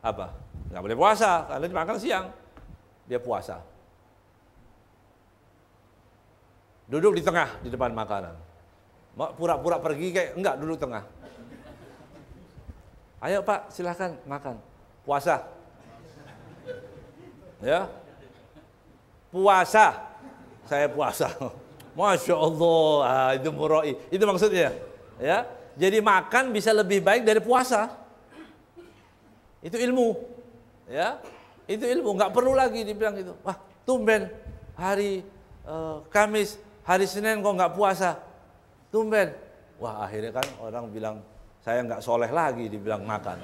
Speaker 1: apa? Nggak boleh puasa, karena makan siang. Dia puasa. Duduk di tengah, di depan makanan. Pura-pura pergi kayak, enggak, duduk tengah. Ayo Pak, silahkan makan. Puasa. Ya. Puasa. Saya puasa. Masya Allah, itu muroi. Itu maksudnya. Ya, jadi makan bisa lebih baik dari puasa. Itu ilmu. Ya, itu ilmu. Nggak perlu lagi dibilang itu. Wah, tumben hari Kamis, hari Senin kok nggak puasa. Tumben. Wah, akhirnya kan orang bilang saya nggak soleh lagi dibilang makan.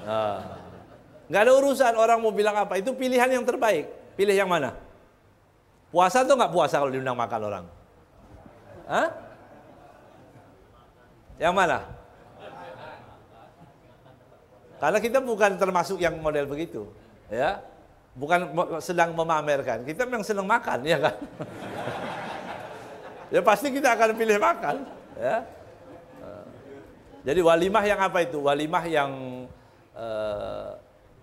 Speaker 1: Nggak ada urusan orang mau bilang apa. Itu pilihan yang terbaik. Pilih yang mana? Puasa atau nggak puasa kalau diundang makan orang? Yang mana? Karena kita bukan termasuk yang model begitu, ya. Bukan sedang memamerkan. Kita memang senang makan, ya kan? Ya pasti kita akan pilih makan, ya. Jadi walimah yang apa itu? Walimah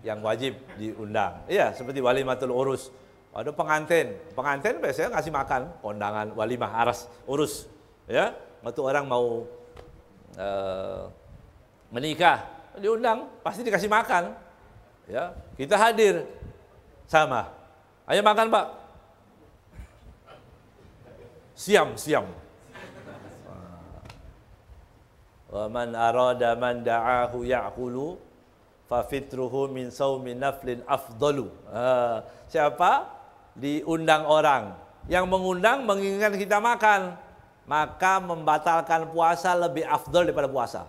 Speaker 1: yang wajib diundang. Iya, seperti walimatul urus. Ada pengantin biasanya ngasih makan, kondangan, walimah, aras, urus, ya. Waktu orang mau menikah, diundang pasti dikasih makan. Ya, kita hadir sama. Ayo makan, Pak. Siam. Wa man arada man da'ahu ya'kulu fa fitruhu min saumin naflin afdalu. Siapa diundang orang yang mengundang menginginkan kita makan, maka membatalkan puasa lebih afdal daripada puasa.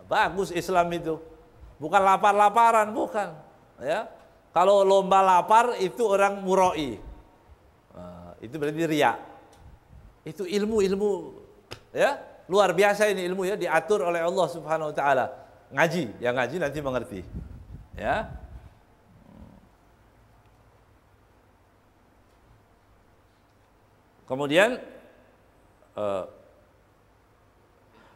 Speaker 1: Bagus Islam itu. Bukan lapar-laparan, bukan. Ya. Kalau lomba lapar itu orang muroi. Itu berarti riya. Itu ilmu ya. Luar biasa ini ilmu ya, diatur oleh Allah Subhanahu wa taala. Ngaji, yang ngaji nanti mengerti. Ya. Kemudian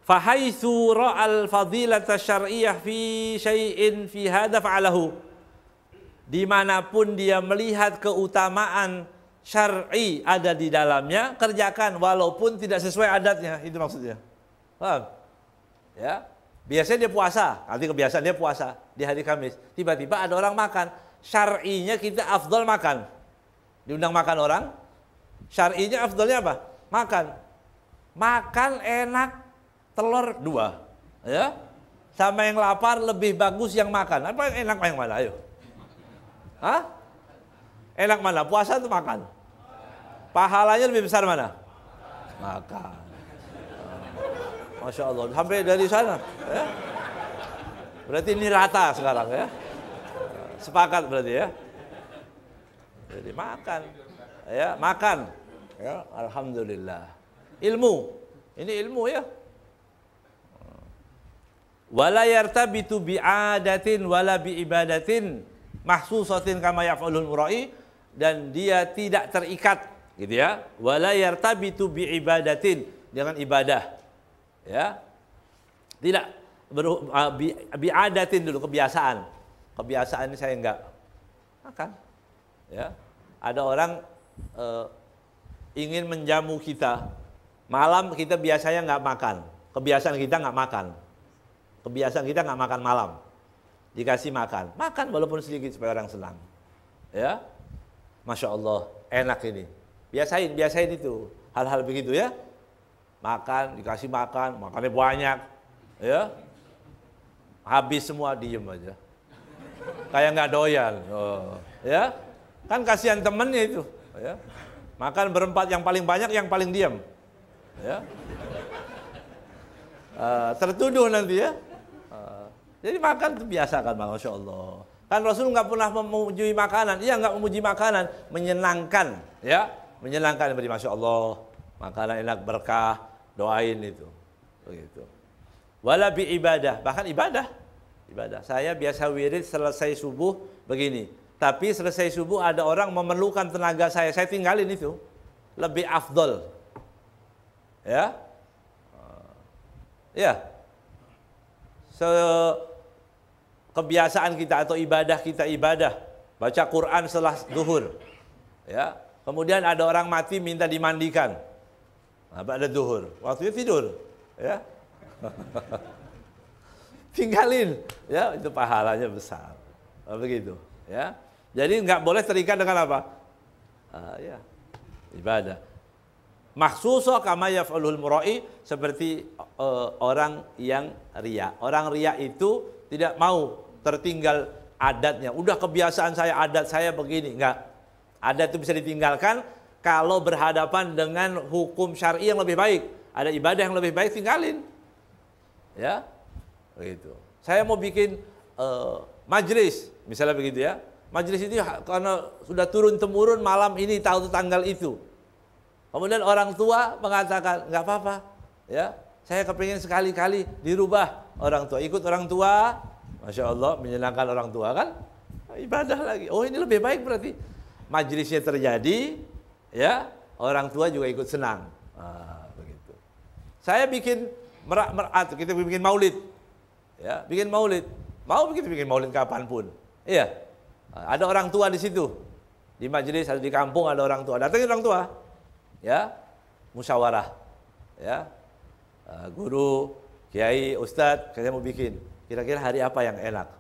Speaker 1: fahaitsu ra'al fadilata syar'iyyah fi syai'in fi hadza fa'alahu. Dimanapun dia melihat keutamaan syar'i ada di dalamnya, kerjakan walaupun tidak sesuai adatnya, itu maksudnya. Paham? Ya. Biasanya dia puasa, nanti kebiasaan dia puasa di hari Kamis. Tiba-tiba ada orang makan, syar'inya kita afdal makan. Diundang makan orang, syar'inya afdalnya apa? Makan. Makan enak, telur 2. Ya. Sama yang lapar lebih bagus yang makan. Apa yang enak yang mana? Ayo. Hah? Enak mana? Puasa atau makan? Pahalanya lebih besar mana? Makan. Masya Allah. Sampai dari sana. Ya. Berarti ini rata sekarang ya. Sepakat berarti ya. Jadi makan. Ya, makan. Ya, alhamdulillah. Ilmu. Ini ilmu ya. Wala yartabitu bi'adatin wala bi'ibadatin mahsusatin kama yaf'alul mura'i, dan dia tidak terikat gitu ya. Wala yartabitu bi'ibadatin, dengan ibadah. Ya. Tidak bi'adatin dulu, kebiasaan. Kebiasaan ini saya enggak makan. Ya. Ada orang ingin menjamu kita. Malam kita biasanya enggak makan. Kebiasaan kita enggak makan. Kebiasaan kita nggak makan malam, dikasih makan walaupun sedikit supaya orang senang, ya, Masya Allah, enak ini, biasain itu, hal-hal begitu ya, makan, dikasih makan, makannya banyak, ya, habis semua diem aja, kayak nggak doyan, ya, kan kasihan temennya itu, ya, makan berempat, yang paling banyak, yang paling diam, ya, tertuduh nanti ya. Jadi makan itu biasa kan, Masya Allah. Kan Rasul nggak pernah memuji makanan. Iya, nggak memuji makanan, menyenangkan, ya, menyenangkan. Beri Masya Allah, makanan enak, berkah, doain itu, begitu. Wala bi ibadah, bahkan ibadah. Saya biasa wirid selesai subuh begini. Tapi selesai subuh ada orang memerlukan tenaga saya tinggalin itu, lebih afdol, ya, ya. Kebiasaan kita atau ibadah kita baca Quran setelah zuhur, ya. Kemudian ada orang mati minta dimandikan, ada zuhur, waktunya tidur, ya. Tinggalin, ya, itu pahalanya besar, begitu, ya. Jadi nggak boleh terikat dengan apa? Ya, ibadah. Makhsusa kama yaf'alul mura'i, seperti orang yang riya. Orang riya itu tidak mau tertinggal adatnya. Udah kebiasaan saya, adat saya begini. Enggak. Adat itu bisa ditinggalkan kalau berhadapan dengan hukum syar'i yang lebih baik. Ada ibadah yang lebih baik, tinggalin. Ya. Begitu. Saya mau bikin majlis, misalnya begitu ya. Majlis ini karena sudah turun-temurun malam ini tahu tanggal itu. Kemudian orang tua mengatakan, nggak apa-apa, ya, saya kepingin sekali-kali dirubah. Orang tua, ikut orang tua, Masya Allah, menyenangkan orang tua kan, ibadah lagi. Oh, ini lebih baik berarti. Majelisnya terjadi, ya, orang tua juga ikut senang. Begitu. Saya bikin kita bikin maulid, ya, bikin maulid. Mau bikin maulid kapanpun, iya. Ada orang tua di situ, di majelis atau di kampung ada orang tua, datangin orang tua. Ya, musyawarah, ya, guru Kiai, Ustadz, saya mau bikin. Kira-kira hari apa yang enak?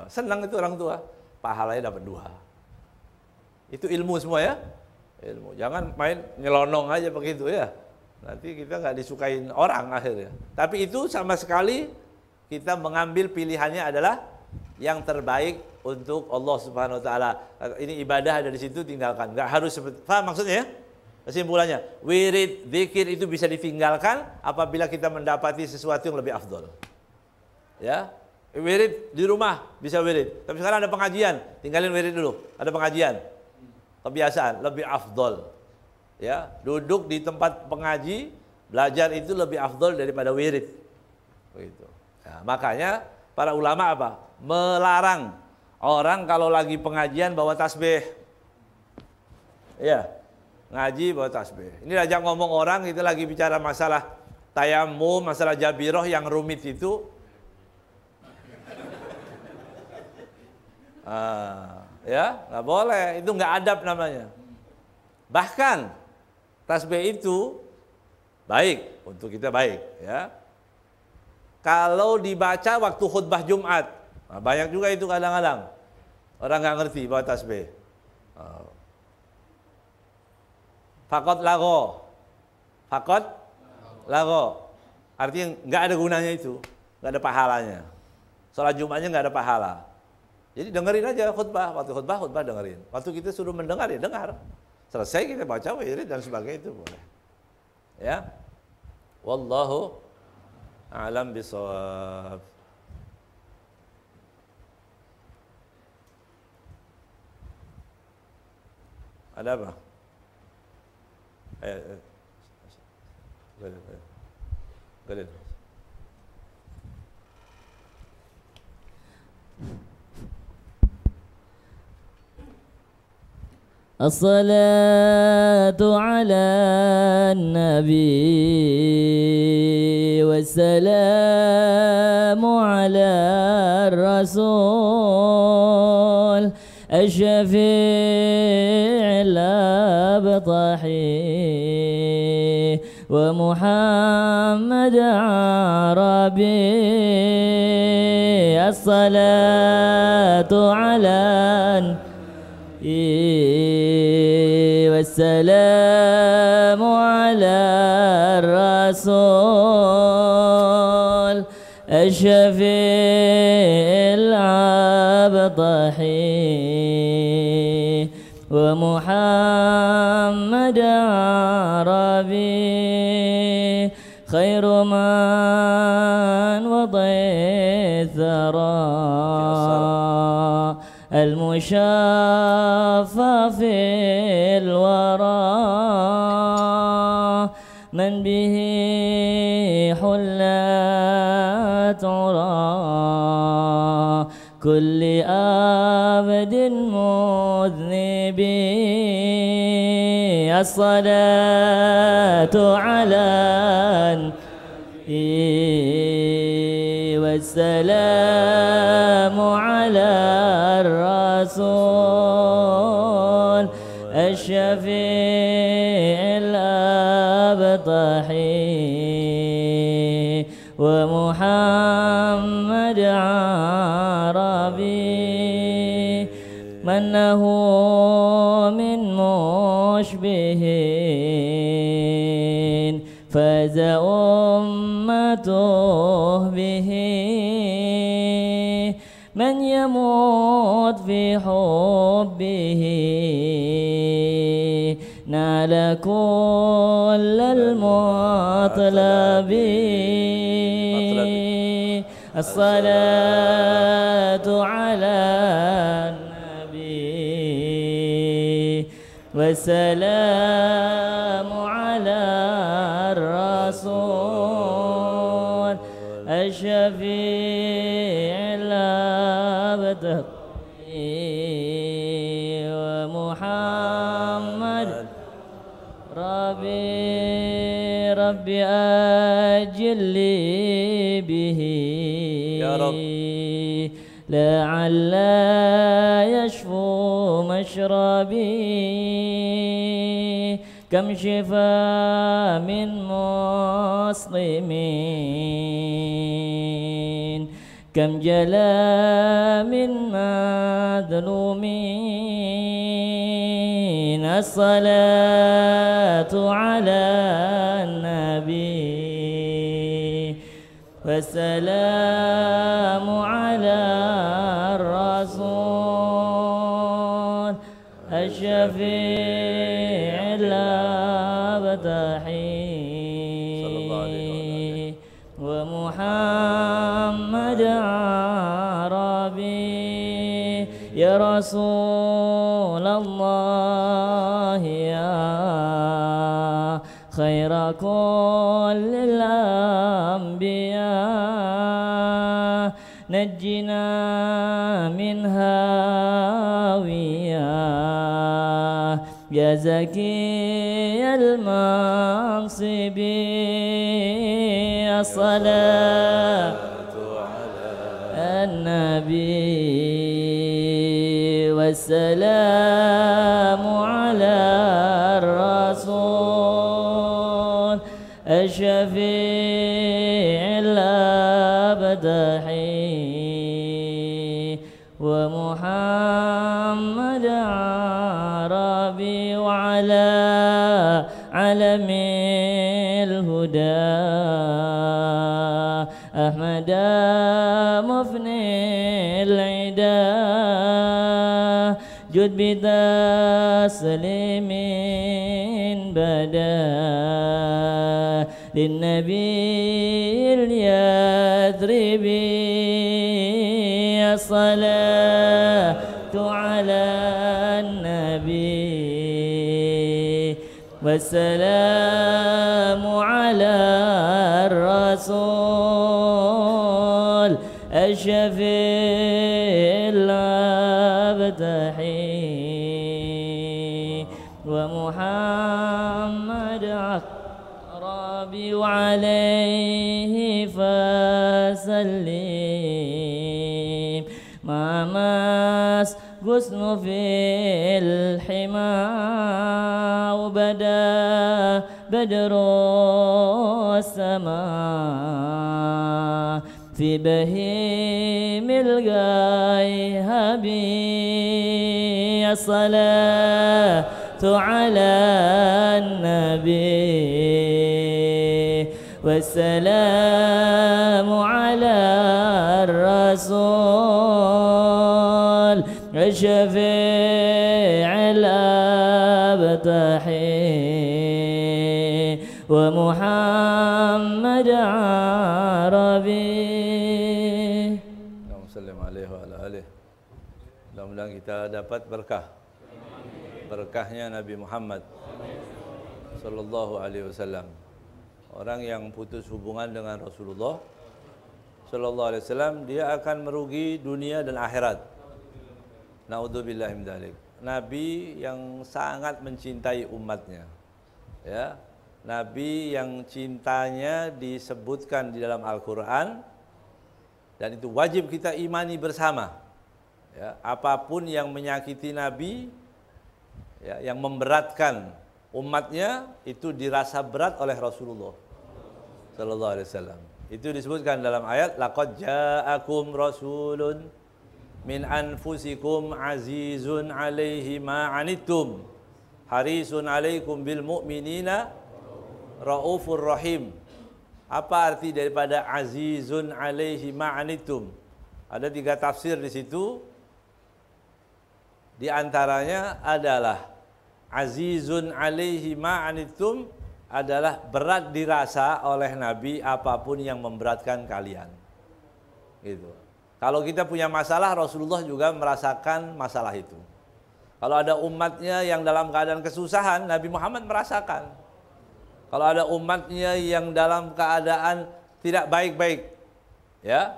Speaker 1: Senang itu orang tua. Pahalanya dapat 2. Itu ilmu semua ya. Ilmu. Jangan main nyelonong aja begitu ya. Nanti kita nggak disukain orang akhirnya. Tapi itu sama sekali kita mengambil pilihannya adalah yang terbaik untuk Allah Subhanahu Wa Taala. Ini ibadah ada di situ, tinggalkan. Nggak harus seperti. Paham maksudnya ya? Kesimpulannya, wirid, zikir itu bisa ditinggalkan apabila kita mendapati sesuatu yang lebih afdol. Ya, wirid di rumah bisa wirid. Tapi sekarang ada pengajian, tinggalin wirid dulu. Ada pengajian, kebiasaan lebih afdol. Ya, duduk di tempat pengaji, belajar itu lebih afdol daripada wirid. Begitu. Nah, makanya para ulama apa? Melarang orang kalau lagi pengajian bawa tasbih. Ya. Ngaji bawa tasbih. Ini ajak ngomong orang, kita lagi bicara masalah tayamum, masalah jabiroh yang rumit itu. Ya, nggak boleh. Itu nggak adab namanya. Bahkan tasbih itu baik untuk kita baik. Ya. Kalau dibaca waktu khutbah Jumat, nah, banyak juga itu kadang-kadang orang nggak ngerti bawa tasbih. Fakot lago, artinya nggak ada gunanya itu, nggak ada pahalanya. Sholat Jumatnya nggak ada pahala. Jadi dengerin aja khutbah, waktu khutbah dengerin. Waktu kita suruh mendengar ya dengar. Selesai kita baca wirid dan sebagainya itu boleh. Ya, wallahu a'lam bishawab. Ada apa? Good.
Speaker 3: الصلاة على النبي والسلام على الرسول الشفيع الأبطحي ومحمد عربي الصلاة على والسلام على الرسول الشفيع الأبطحي ومحمد عربي خير من وضع الثرى المشافى في الورى من به حلت عرى كل عبد مذنب الصلاة على والسلام على الرسول الشفيع الأبطحي ومحمد عربي من له من مشبهين فاز أمته به من يموت في حبه نال كل المطلب الصلاة على النبي والسلام على الرسول الشفيع الأبطحي ومحمد ربي أجل لي به
Speaker 1: يا رب
Speaker 3: لعل يشفو مشربي كم شفا من مسلمين كم جلا من مظلومين الصلاة على النبي والسلام على الرسول الشفيع الأبتحي ومحمد عربي يا رسول الله يا خير كل الأنبياء نجنا من هاوية يا زكي المنصب الصلاة على النبي والسلام على الرسول الشفيع الأبتحي ومحمد عربي وعلى علم الهدى أحمد مفني العدا جد بتسليم بدا للنبي اليثربي الصلاة على النبي والسلام على الرسول الشفيع الأبتحي ومحمد عربي وعليه فسلم ما مس غصن في الحمى وبدا بدر السماء في بهيم الغيهب الصلاة على النبي والسلام على الرسول الشفيع الأبتحي ومحمد عربي.
Speaker 1: Mudah-mudahan kita dapat berkahnya Nabi Muhammad sallallahu alaihi wasallam. Orang yang putus hubungan dengan Rasulullah sallallahu alaihi wasallam, dia akan merugi dunia dan akhirat. Naudzubillah min dzalik. Nabi yang sangat mencintai umatnya. Ya. Nabi yang cintanya disebutkan di dalam Al-Qur'an dan itu wajib kita imani bersama. Ya, apapun yang menyakiti Nabi, ya, yang memberatkan umatnya, itu dirasa berat oleh Rasulullah sallallahu alaihi wasallam. Itu disebutkan dalam ayat laqad ja'akum rasulun min anfusikum azizun 'alaihi ma 'anittum harisun 'alaikum bil mu'minina raufur rahim. Apa arti daripada azizun 'alaihi ma 'anittum? Ada 3 tafsir di situ. Di antaranya adalah azizun 'alaihi ma 'anittum adalah berat dirasa oleh Nabi apapun yang memberatkan kalian. Gitu. Kalau kita punya masalah, Rasulullah juga merasakan masalah itu. Kalau ada umatnya yang dalam keadaan kesusahan, Nabi Muhammad merasakan. Kalau ada umatnya yang dalam keadaan tidak baik-baik, ya,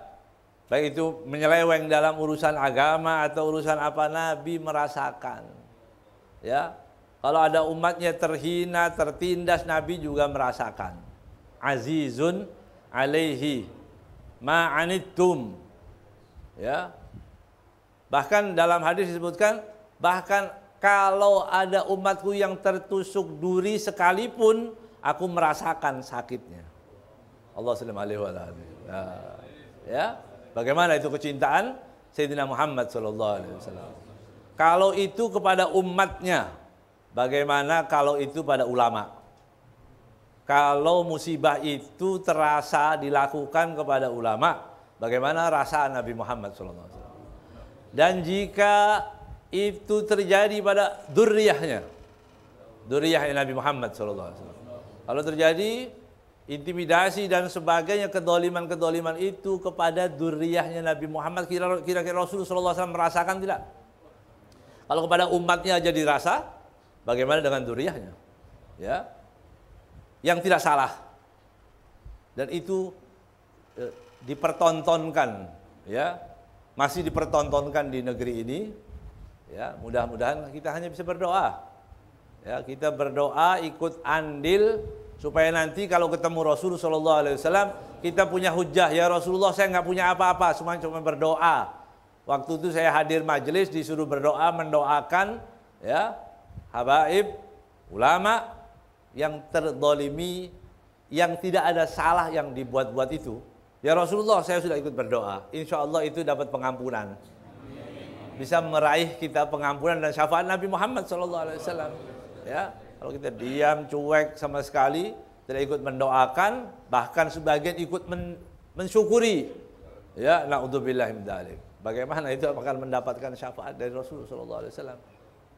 Speaker 1: baik itu menyeleweng dalam urusan agama atau urusan apa, Nabi merasakan. Ya, kalau ada umatnya terhina, tertindas, Nabi juga merasakan. Azizun 'alaihi ma 'anittum. Ya. Bahkan dalam hadis disebutkan, bahkan kalau ada umatku yang tertusuk duri sekalipun, aku merasakan sakitnya. Allah sallallahu alaihi wasallam. Ya, bagaimana itu kecintaan Sayyidina Muhammad sallallahu alaihi wasallam? Kalau itu kepada umatnya, bagaimana kalau itu pada ulama? Kalau musibah itu terasa dilakukan kepada ulama, bagaimana rasa Nabi Muhammad sallallahu alaihi wasallam? Dan jika itu terjadi pada dzurriyyahnya Nabi Muhammad sallallahu alaihi wasallam. Kalau terjadi intimidasi dan sebagainya, kedoliman-kedoliman itu kepada dzurriyyahnya Nabi Muhammad, kira-kira Rasulullah sallallahu alaihi wasallam merasakan tidak? Kalau kepada umatnya aja dirasa, bagaimana dengan dzurriyyahnya? Ya. Yang tidak salah. Dan itu dipertontonkan, ya. Masih dipertontonkan di negeri ini. Ya, mudah-mudahan kita hanya bisa berdoa. Ya, kita berdoa ikut andil supaya nanti kalau ketemu Rasulullah sallallahu alaihi wasallam kita punya hujah. Ya Rasulullah, saya nggak punya apa-apa, cuma berdoa. Waktu itu saya hadir majelis disuruh berdoa, mendoakan ya habaib ulama yang terdolimi, yang tidak ada salah yang dibuat-buat itu. Ya Rasulullah, saya sudah ikut berdoa. Insya Allah itu dapat pengampunan. Bisa meraih kita pengampunan dan syafaat Nabi Muhammad SAW. Ya, kalau kita diam, cuek sama sekali, tidak ikut mendoakan, bahkan sebagian ikut mensyukuri. Ya, na'udzubillah min dzalik. Bagaimana itu akan mendapatkan syafaat dari Rasulullah SAW?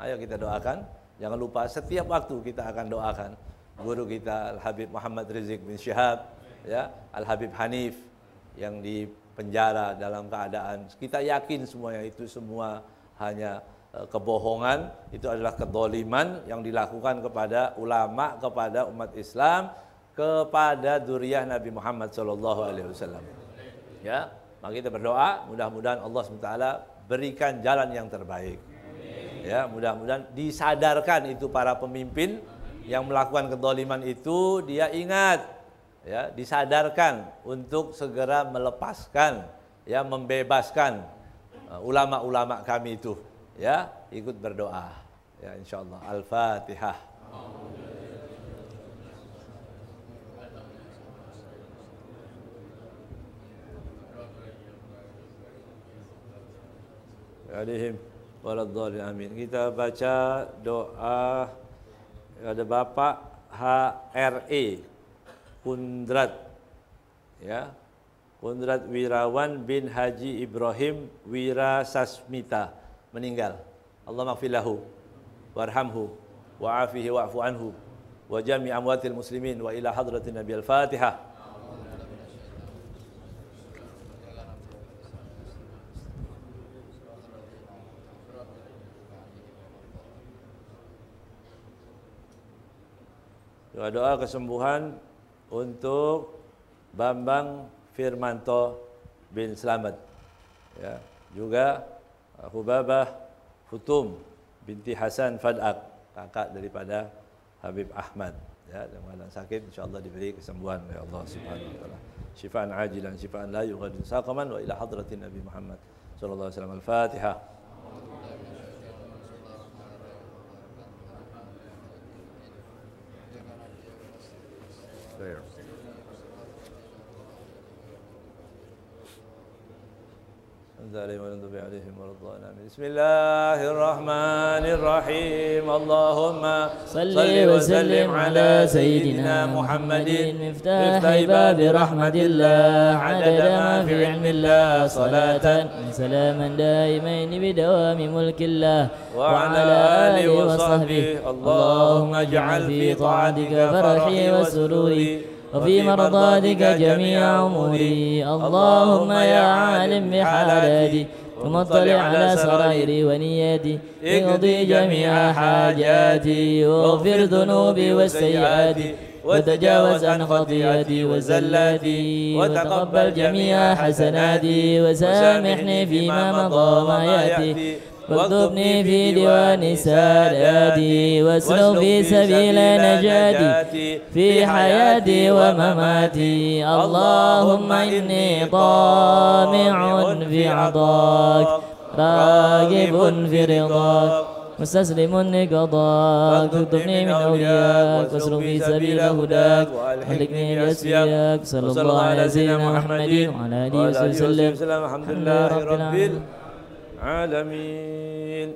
Speaker 1: Ayo kita doakan. Jangan lupa setiap waktu kita akan doakan guru kita Al-Habib Muhammad Rizik bin Syihab, ya, Al-Habib Hanif yang di penjara dalam keadaan kita yakin semuanya itu semua hanya kebohongan, itu adalah kedoliman yang dilakukan kepada ulama, kepada umat Islam, kepada dzurriyyah Nabi Muhammad SAW. Ya, maka kita berdoa mudah-mudahan Allah SWT berikan jalan yang terbaik. Ya, mudah-mudahan disadarkan itu para pemimpin yang melakukan kedoliman itu, dia ingat, ya, disadarkan untuk segera melepaskan, ya, membebaskan ulama-ulama kami itu, ya, ikut berdoa, ya, insyaallah. Al-Fatihah. Alaihim waladhdallin, amin. Kita baca doa. Ada Bapak HRE Kundrat, ya, Kundrat Wirawan bin Haji Ibrahim Wirasasmita, meninggal. Allah maghfirlahu warhamhu wa'afihi wa'fu anhu wa jami' amwatil muslimin wa ila hadratin Nabi. Al-Fatihah. Doa kesembuhan untuk Bambang Firmanto bin Slamet, ya, juga Hubabah Futum binti Hasan Fadak, kakak daripada Habib Ahmad, ya, yang ada sakit, insyaallah diberi kesembuhan oleh Allah Subhanahu wa taala. Syifaan ajilan, syifaan la yughadiru saqaman, wa ila hadratin Nabi Muhammad sallallahu alaihi wasallam. Al-Fatihah. بسم الله الرحمن الرحيم. اللهم صل وسلم على سيدنا محمد مفتاح باب رحمة الله عدد ما في علم الله صلاة
Speaker 3: سلاما دائمين بدوام ملك الله
Speaker 1: وعلى آله وصحبه. اللهم اجعل في طاعتك فرحي وسروري وفي مرضاتك جميع أموري. اللهم يا عالم بحالاتي ومطلع على سرائري ونياتي اقضي جميع حاجاتي واغفر ذنوبي والسيئات وتجاوز عن خطيئتي وزلاتي وتقبل جميع حسناتي وسامحني فيما مضى وما يأتي واكتبني في ديوان ساداتي واسلك في سبيل نجاتي في حياتي ومماتي. اللهم إني طامع في عطاك راغب في رضاك
Speaker 3: مستسلم لقضاك اكتبني من أولياك واسلك في سبيل هداك والحقني بأسفياك صلى الله على سيدنا محمد وعلى آله وصحبه وسلم.
Speaker 1: الحمد لله رب العالمين.